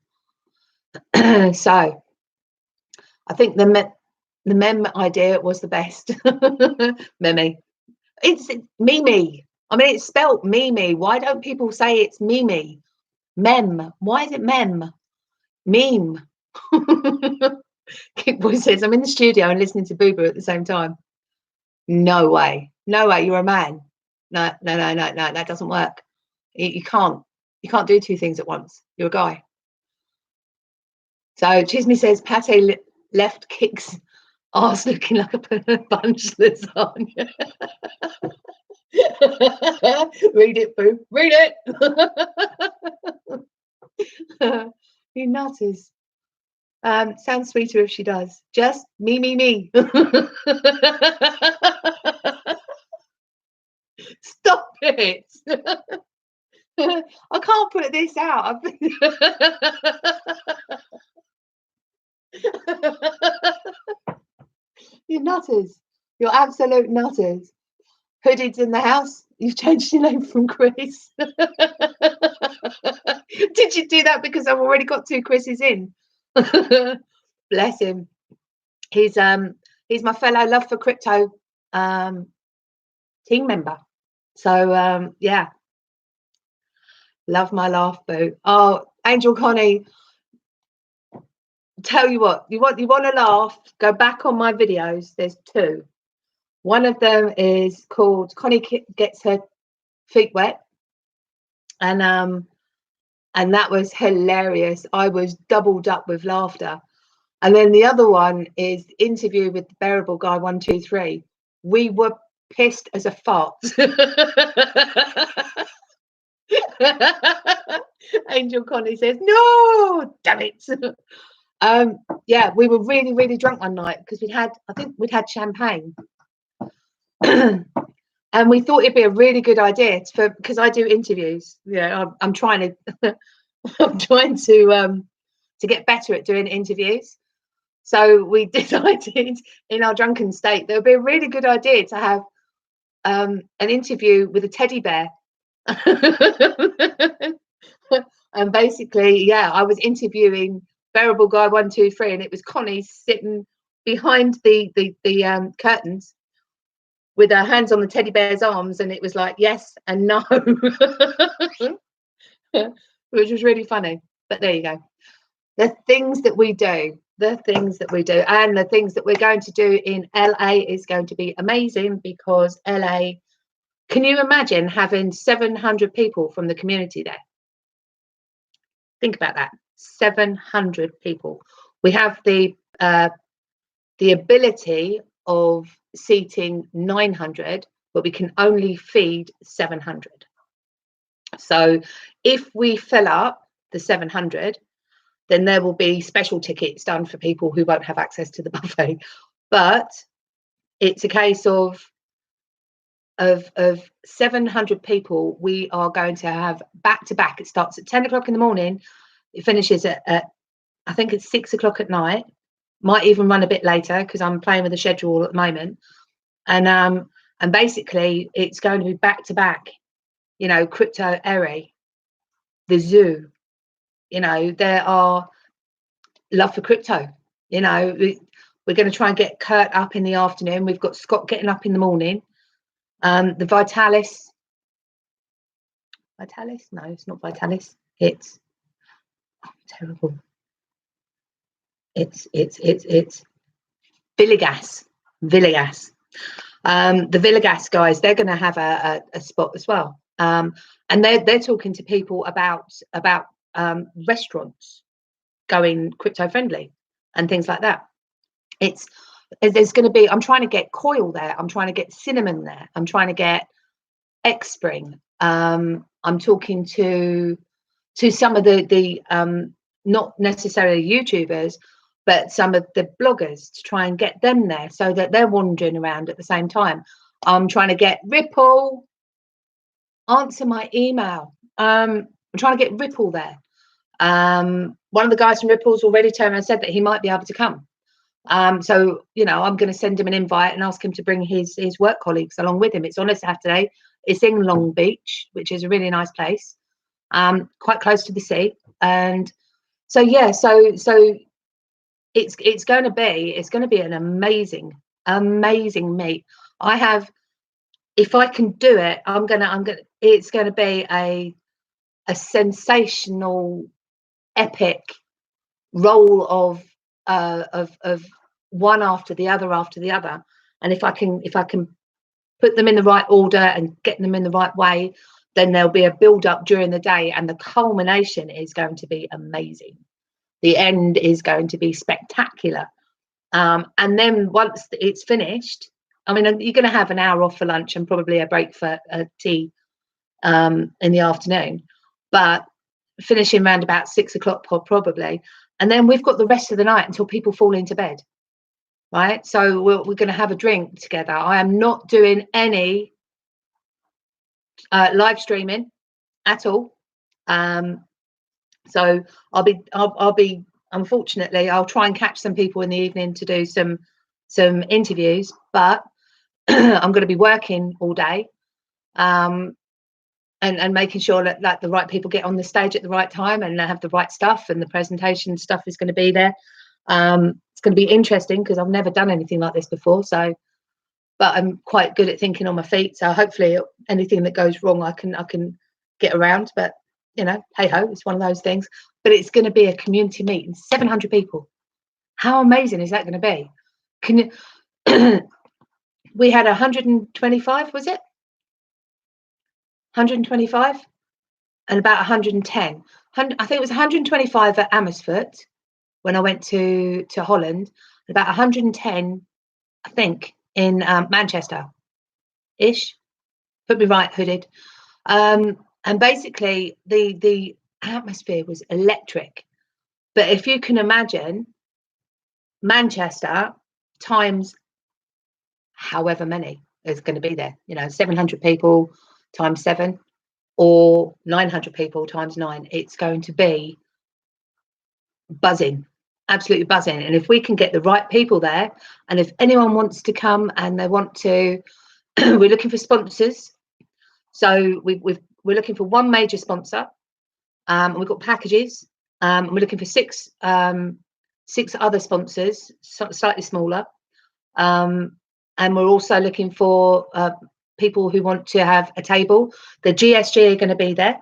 So I think the mem idea was the best. Meme. It's Mimi. I mean, it's spelt Mimi. Why don't people say it's Mimi? Mem. Why is it mem? Meme. Kickboy says, I'm in the studio and listening to Boo Boo at the same time. No way. No way. You're a man. No, that doesn't work. You can't do two things at once. You're a guy. So Chisme says Pate left Kick's arse looking like a bunch lasagna. Read it, Boo. Read it. You nutters. Sounds sweeter if she does. Just me. Stop it. I can't put this out. You nutters. You're absolute nutters. Hooded's in the house. You've changed your name from Chris. Did you do that because I've already got two Chris's in? Bless him. He's my fellow Love for Crypto team member. So yeah. Love my laugh, Boo. Oh, Angel Connie. Tell you what, you want to laugh, go back on my videos. There's two. One of them is called Connie Gets Her Feet Wet, and that was hilarious. I was doubled up with laughter. And then the other one is interview with the Bearable Guy 123. We were pissed as a fart. Angel Connie says, "No, damn it." Yeah, we were really, really drunk one night because I think we'd had champagne. And we thought it'd be a really good idea because I do interviews. Yeah, I'm trying to I'm trying to get better at doing interviews. So we decided in our drunken state that would be a really good idea to have an interview with a teddy bear. And basically, yeah, I was interviewing Bearable Guy 123, and it was Connie sitting behind the curtains with her hands on the teddy bear's arms, and it was like yes and no, which was really funny. But there you go. The things that we do, and the things that we're going to do in LA is going to be amazing, because LA, can you imagine having 700 people from the community there? Think about that. 700 people. We have the ability of seating 900, but we can only feed 700. So if we fill up the 700, then there will be special tickets done for people who won't have access to the buffet. But it's a case of 700 people. We are going to have back to back. It starts at 10 o'clock in the morning. It finishes at I think it's 6 o'clock at night. Might even run a bit later because I'm playing with the schedule at the moment. And basically it's going to be back to back. You know, Crypto Eri, the zoo. You know, there are love for crypto. You know, we're going to try and get Kurt up in the afternoon. We've got Scott getting up in the morning. The Vitalis. No, it's not Vitalis. It's terrible. It's Villegas. The Villegas guys, they're going to have a spot as well. And they're talking to people about restaurants going crypto friendly and things like that. There's going to be, I'm trying to get Coil there, I'm trying to get Cinnamon there, I'm trying to get X Spring. I'm talking to some of the not necessarily YouTubers, but some of the bloggers, to try and get them there so that they're wandering around at the same time. I'm trying to get Ripple, answer my email. I'm trying to get Ripple there. One of the guys from Ripple's already turned around and said that he might be able to come. So, you know, I'm going to send him an invite and ask him to bring his work colleagues along with him. It's on a Saturday. It's in Long Beach, which is a really nice place, quite close to the sea. And so, yeah, so it's going to be an amazing meet. I have, if I can do it, it's going to be a sensational, epic roll of one after the other. And if I can put them in the right order and get them in the right way, then there'll be a build up during the day, and the culmination is going to be amazing. The end is going to be spectacular. And then once it's finished, I mean, you're going to have an hour off for lunch and probably a break for tea in the afternoon, but finishing around about 6 o'clock probably. And then we've got the rest of the night until people fall into bed, right? So we're going to have a drink together. I am not doing any live streaming at all. So I'll be unfortunately, I'll try and catch some people in the evening to do some interviews, but I'm going to be working all day, and making sure that like the right people get on the stage at the right time and they have the right stuff, and the presentation stuff is going to be there. It's going to be interesting because I've never done anything like this before. So, but I'm quite good at thinking on my feet. So hopefully anything that goes wrong, I can get around. But you know, hey ho, it's one of those things. But it's going to be a community meeting, 700 people. How amazing is that going to be? Can you, we had 125, was it? 125 and about 110. I think it was 125 at Amersfoort when I went to Holland, about 110, I think, in Manchester-ish. Put me right, Hooded. And basically, the atmosphere was electric. But if you can imagine Manchester times however many is going to be there, 700 people times 7 or 900 people times 9, it's going to be buzzing, absolutely buzzing. And if we can get the right people there, and if anyone wants to come and they want to, we're looking for sponsors. So we're looking for one major sponsor. We've got packages. We're looking for six other sponsors, slightly smaller. And we're also looking for people who want to have a table. The GSG are going to be there.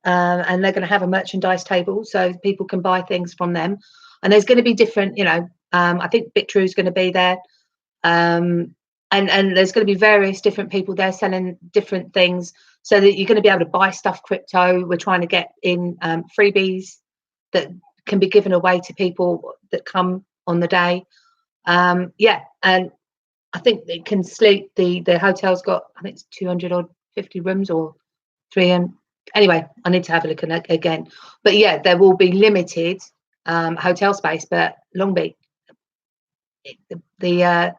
And they're going to have a merchandise table so people can buy things from them. And there's going to be different, I think Bitrue is going to be there. And there's going to be various different people there selling different things so that you're going to be able to buy stuff crypto. We're trying to get in freebies that can be given away to people that come on the day. And I think they can sleep. The hotel's got, I think it's 250 rooms or 300. Anyway, I need to have a look at that again. But yeah, there will be limited hotel space, but Long Beach, the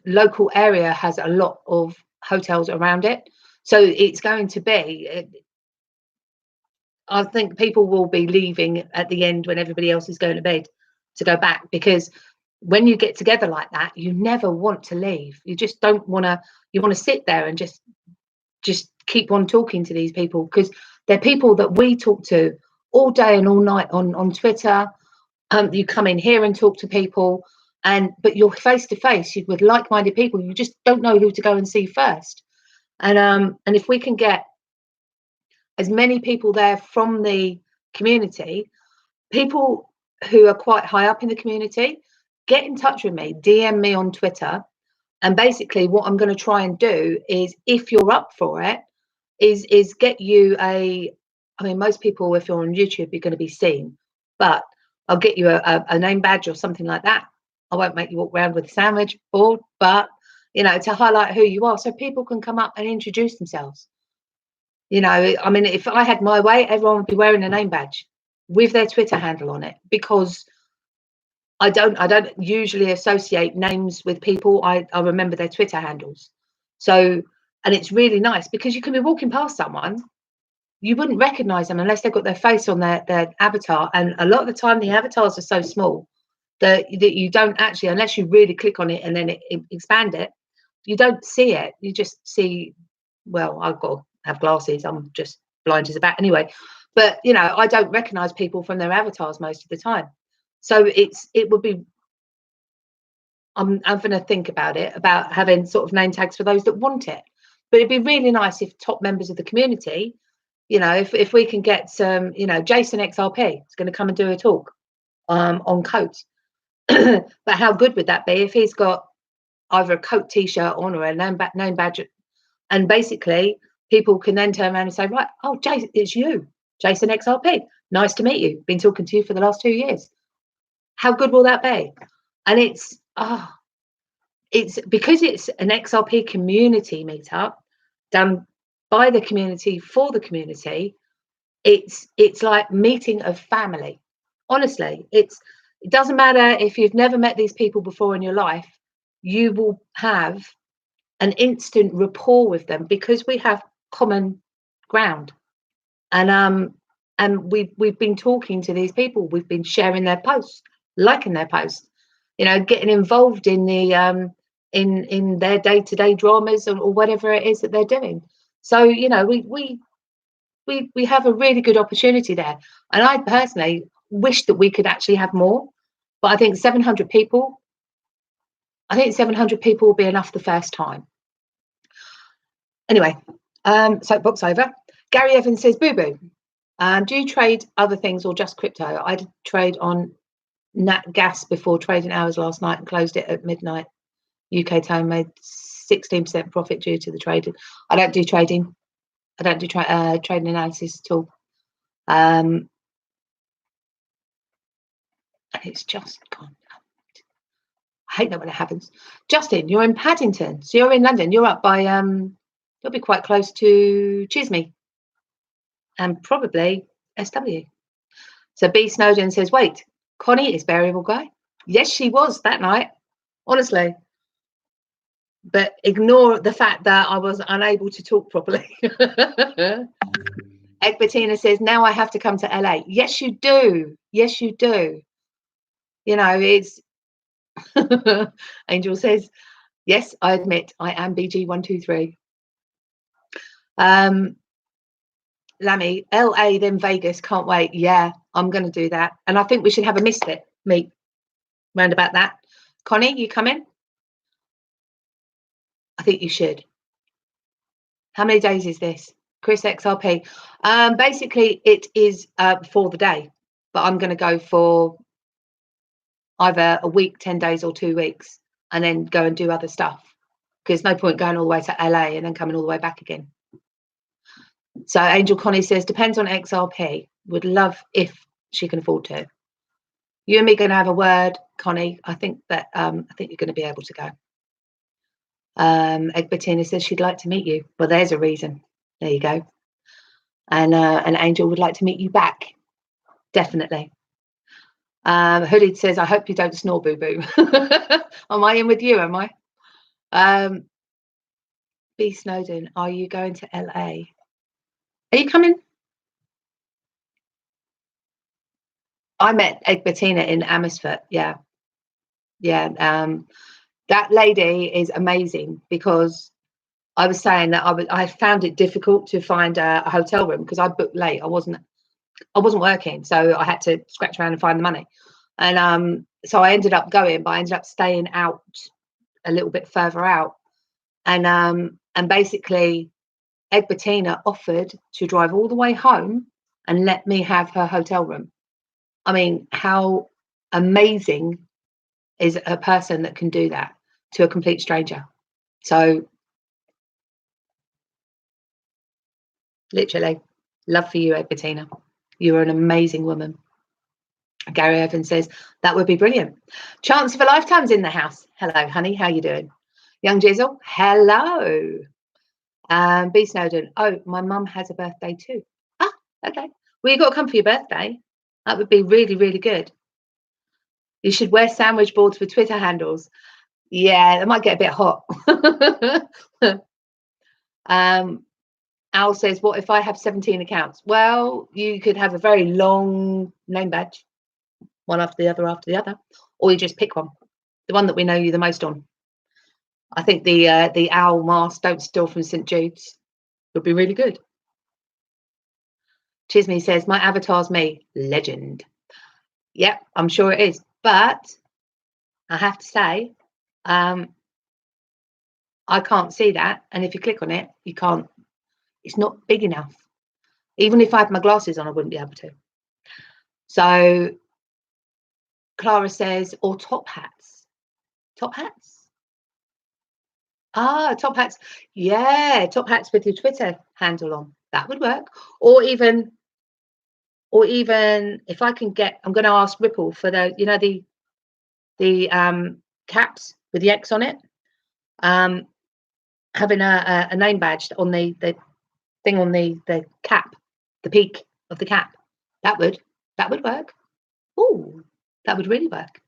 local area has a lot of hotels around it. So it's going to be, I think people will be leaving at the end when everybody else is going to bed to go back, because when you get together like that, you never want to leave. You just don't want to, you want to sit there and just keep on talking to these people, because they're people that we talk to all day and all night on Twitter. You come in here and talk to people, but you're face to face with like-minded people. You just don't know who to go and see first. And if we can get as many people there from the community, people who are quite high up in the community, get in touch with me, DM me on Twitter. And basically what I'm going to try and do is, if you're up for it, is get you I mean, most people, if you're on YouTube, you're going to be seen, but I'll get you a name badge or something like that. I won't make you walk around with a sandwich board, but, to highlight who you are so people can come up and introduce themselves. I mean, if I had my way, everyone would be wearing a name badge with their Twitter handle on it, because I don't usually associate names with people. I remember their Twitter handles. So, and it's really nice because you can be walking past someone, you wouldn't recognize them unless they've got their face on their avatar. And a lot of the time the avatars are so small that you don't actually, unless you really click on it and then expand it, you don't see it. You just see, well, I've got to have glasses. I'm just blind as a bat anyway. But, I don't recognize people from their avatars most of the time. So it would be, I'm going to think about it, about having sort of name tags for those that want it. But it'd be really nice if top members of the community, if we can get some, Jason XRP is going to come and do a talk on coats. But how good would that be if he's got either a coat T-shirt on or a name badge, and basically people can then turn around and say, right, oh, Jason, it's you, Jason XRP. Nice to meet you. Been talking to you for the last 2 years. How good will that be? And it's because it's an XRP community meetup done by the community for the community. It's like meeting a family. Honestly, it doesn't matter if you've never met these people before in your life, you will have an instant rapport with them because we have common ground. And we've been talking to these people, we've been sharing their posts, liking their posts, getting involved in the in their day-to-day dramas or whatever it is that they're doing. So we have a really good opportunity there, and I personally wish that we could actually have more, but I think 700 people will be enough the first time. Anyway, soapbox over. Gary Evans says, boo boo, do you trade other things or just crypto? I trade on Nat Gas before trading hours last night and closed it at midnight. UK Tone made 16% profit due to the trading. I don't do trading. I don't do trading analysis at all. And it's just gone. I hate that when it happens. Justin, you're in Paddington, so you're in London. You're up by you'll be quite close to Chisme and probably SW. So B Snowden says, wait, Connie is variable guy. Yes, she was that night, honestly. But ignore the fact that I was unable to talk properly. Egg Bettina says, now I have to come to LA. Yes, you do. Yes, you do. You know, it's Angel says, yes, I admit I am BG123. Lammy, LA, then Vegas, can't wait. Yeah, I'm going to do that. And I think we should have a misfit meet round about that. Connie, you coming? I think you should. How many days is this? Chris XRP. Basically, it is for the day, but I'm going to go for either a week, 10 days, or 2 weeks, and then go and do other stuff. Because no point going all the way to LA and then coming all the way back again. So Angel Connie says, depends on XRP. Would love if she can afford to. You and me going to have a word, Connie. I think that I think you're going to be able to go. Egg Bettina says she'd like to meet you. Well, there's a reason. There you go. And Angel would like to meet you back. Definitely. Hooded says, I hope you don't snore, boo-boo. Am I in with you, am I? B Snowden, are you going to LA? Are you coming? I met Egg Bettina in Amersfoort. Yeah. That lady is amazing, because I was saying that I found it difficult to find a hotel room because I booked late. I wasn't working, so I had to scratch around and find the money. And so I ended up going, but I ended up staying out a little bit further out. And basically, Egg Bettina offered to drive all the way home and let me have her hotel room. I mean, how amazing is a person that can do that to a complete stranger? So literally, love for you, Egg Bettina. You are an amazing woman. Gary Evans says, that would be brilliant. Chance of a Lifetime's in the house. Hello, honey. How you doing? Young Jizzle, hello. B Snowden, oh, my mum has a birthday too. Ah, okay. Well, you got to come for your birthday. That would be really, really good. You should wear sandwich boards for Twitter handles. Yeah, it might get a bit hot. Al says, what if I have 17 accounts? Well, you could have a very long name badge, one after the other, or you just pick one, the one that we know you the most on. I think the owl mask, don't steal from St. Jude's, would be really good. Chisme says, my avatar's me. Legend. Yep, I'm sure it is. But I have to say, I can't see that. And if you click on it, you can't. It's not big enough. Even if I had my glasses on, I wouldn't be able to. So Clara says, or top hats. Top hats? Ah, top hats. Yeah, top hats with your Twitter handle on. That would work. Or even if I can get, I'm going to ask Ripple for the, you know, the caps with the X on it. Having a name badge on the thing on the cap, the peak of the cap. That would work. Oh, that would really work.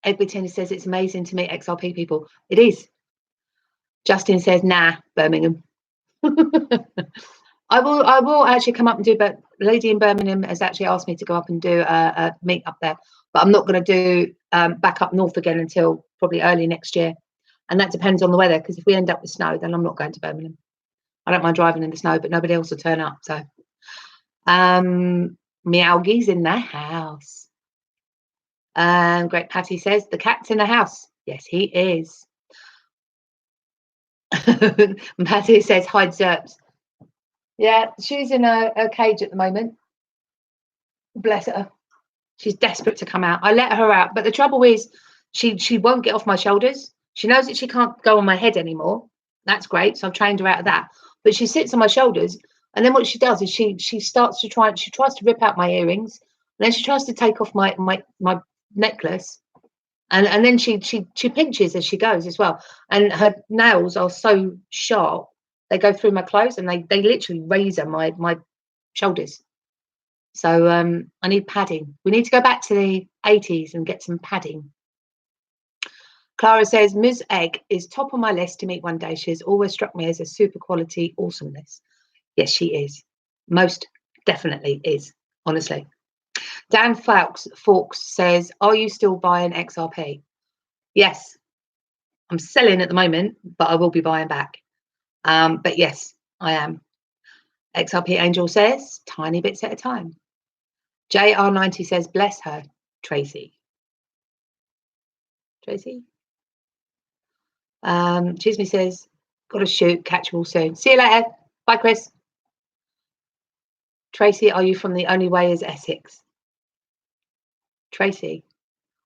Ed Bettina says it's amazing to meet XRP people. It is. Justin says, nah, Birmingham. I will actually come up and do, but the lady in Birmingham has actually asked me to go up and do a meet up there, but I'm not going to do back up north again until probably early next year. And that depends on the weather, because if we end up with snow, then I'm not going to Birmingham. I don't mind driving in the snow, but nobody else will turn up. So Meowgie's in the house. Great Patty says, the cat's in the house. Yes, he is. Patty says, hide Zerps. Yeah, she's in a cage at the moment. Bless her. She's desperate to come out. I let her out, but the trouble is, she won't get off my shoulders. She knows that she can't go on my head anymore. That's great. So I've trained her out of that. But she sits on my shoulders, and then what she does is she starts to try. She tries to rip out my earrings, and then she tries to take off my necklace, and then she pinches as she goes as well. And her nails are so sharp, they go through my clothes, and they literally razor my shoulders. So I need padding. We need to go back to the 80s and get some padding. Clara says, Ms. Egg is top on my list to meet one day. She has always struck me as a super quality awesomeness. Yes, she is. Most definitely is, honestly. Dan Fawkes says, are you still buying XRP? Yes. I'm selling at the moment, but I will be buying back. But yes, I am. XRP Angel says, tiny bits at a time. JR90 says, bless her, Tracy. Tracy? Chisme says, got to shoot, catch you all soon. See you later. Bye, Chris. Tracy, are you from The Only Way is Essex? Tracy.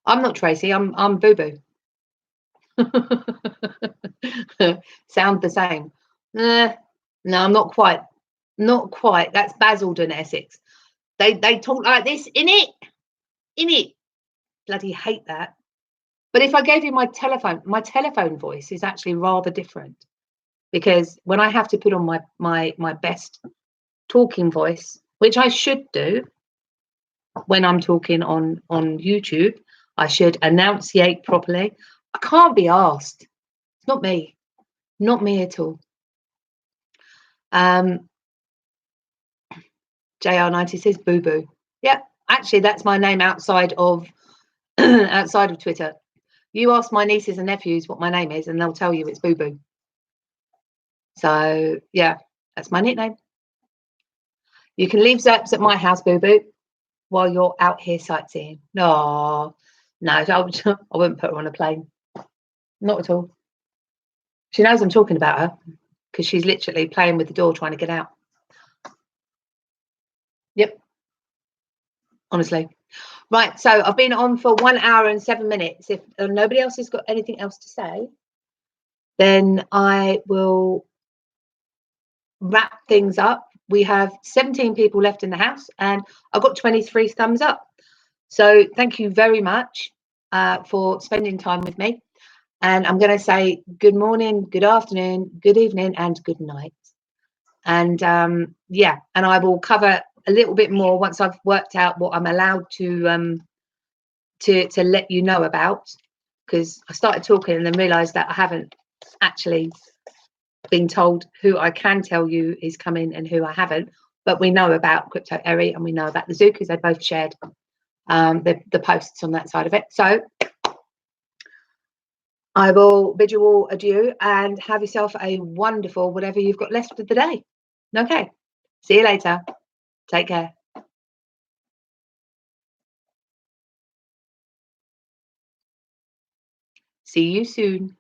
I'm not Tracy, I'm Boo Boo. Sound the same. No, I'm not quite. Not quite. That's Basildon, Essex. They talk like this, in it. Bloody hate that. But if I gave you my telephone voice is actually rather different, because when I have to put on my best talking voice, which I should do when I'm talking on YouTube, I should enunciate properly. I can't be asked. It's not me at all. JR90 says Boo Boo. Yeah, actually, that's my name outside of outside of Twitter. You ask my nieces and nephews what my name is, and they'll tell you it's Boo Boo. So yeah, that's my nickname. You can leave Zaps at my house, Boo Boo, while you're out here sightseeing. No, I wouldn't put her on a plane. Not at all. She knows I'm talking about her because she's literally playing with the door trying to get out. Yep. Honestly. Right, so I've been on for 1 hour and 7 minutes. If nobody else has got anything else to say, then I will wrap things up. We have 17 people left in the house, and I've got 23 thumbs up. So thank you very much for spending time with me. And I'm going to say good morning, good afternoon, good evening, and good night. And yeah, and I will cover a little bit more once I've worked out what I'm allowed to let you know about, because I started talking and then realized that I haven't actually been told who I can tell you is coming and who I haven't. But we know about Crypto Eri and we know about the Zoo because they both shared the posts on that side of it. So I will bid you all adieu and have yourself a wonderful whatever you've got left of the day. Okay, see you later. Take care. See you soon.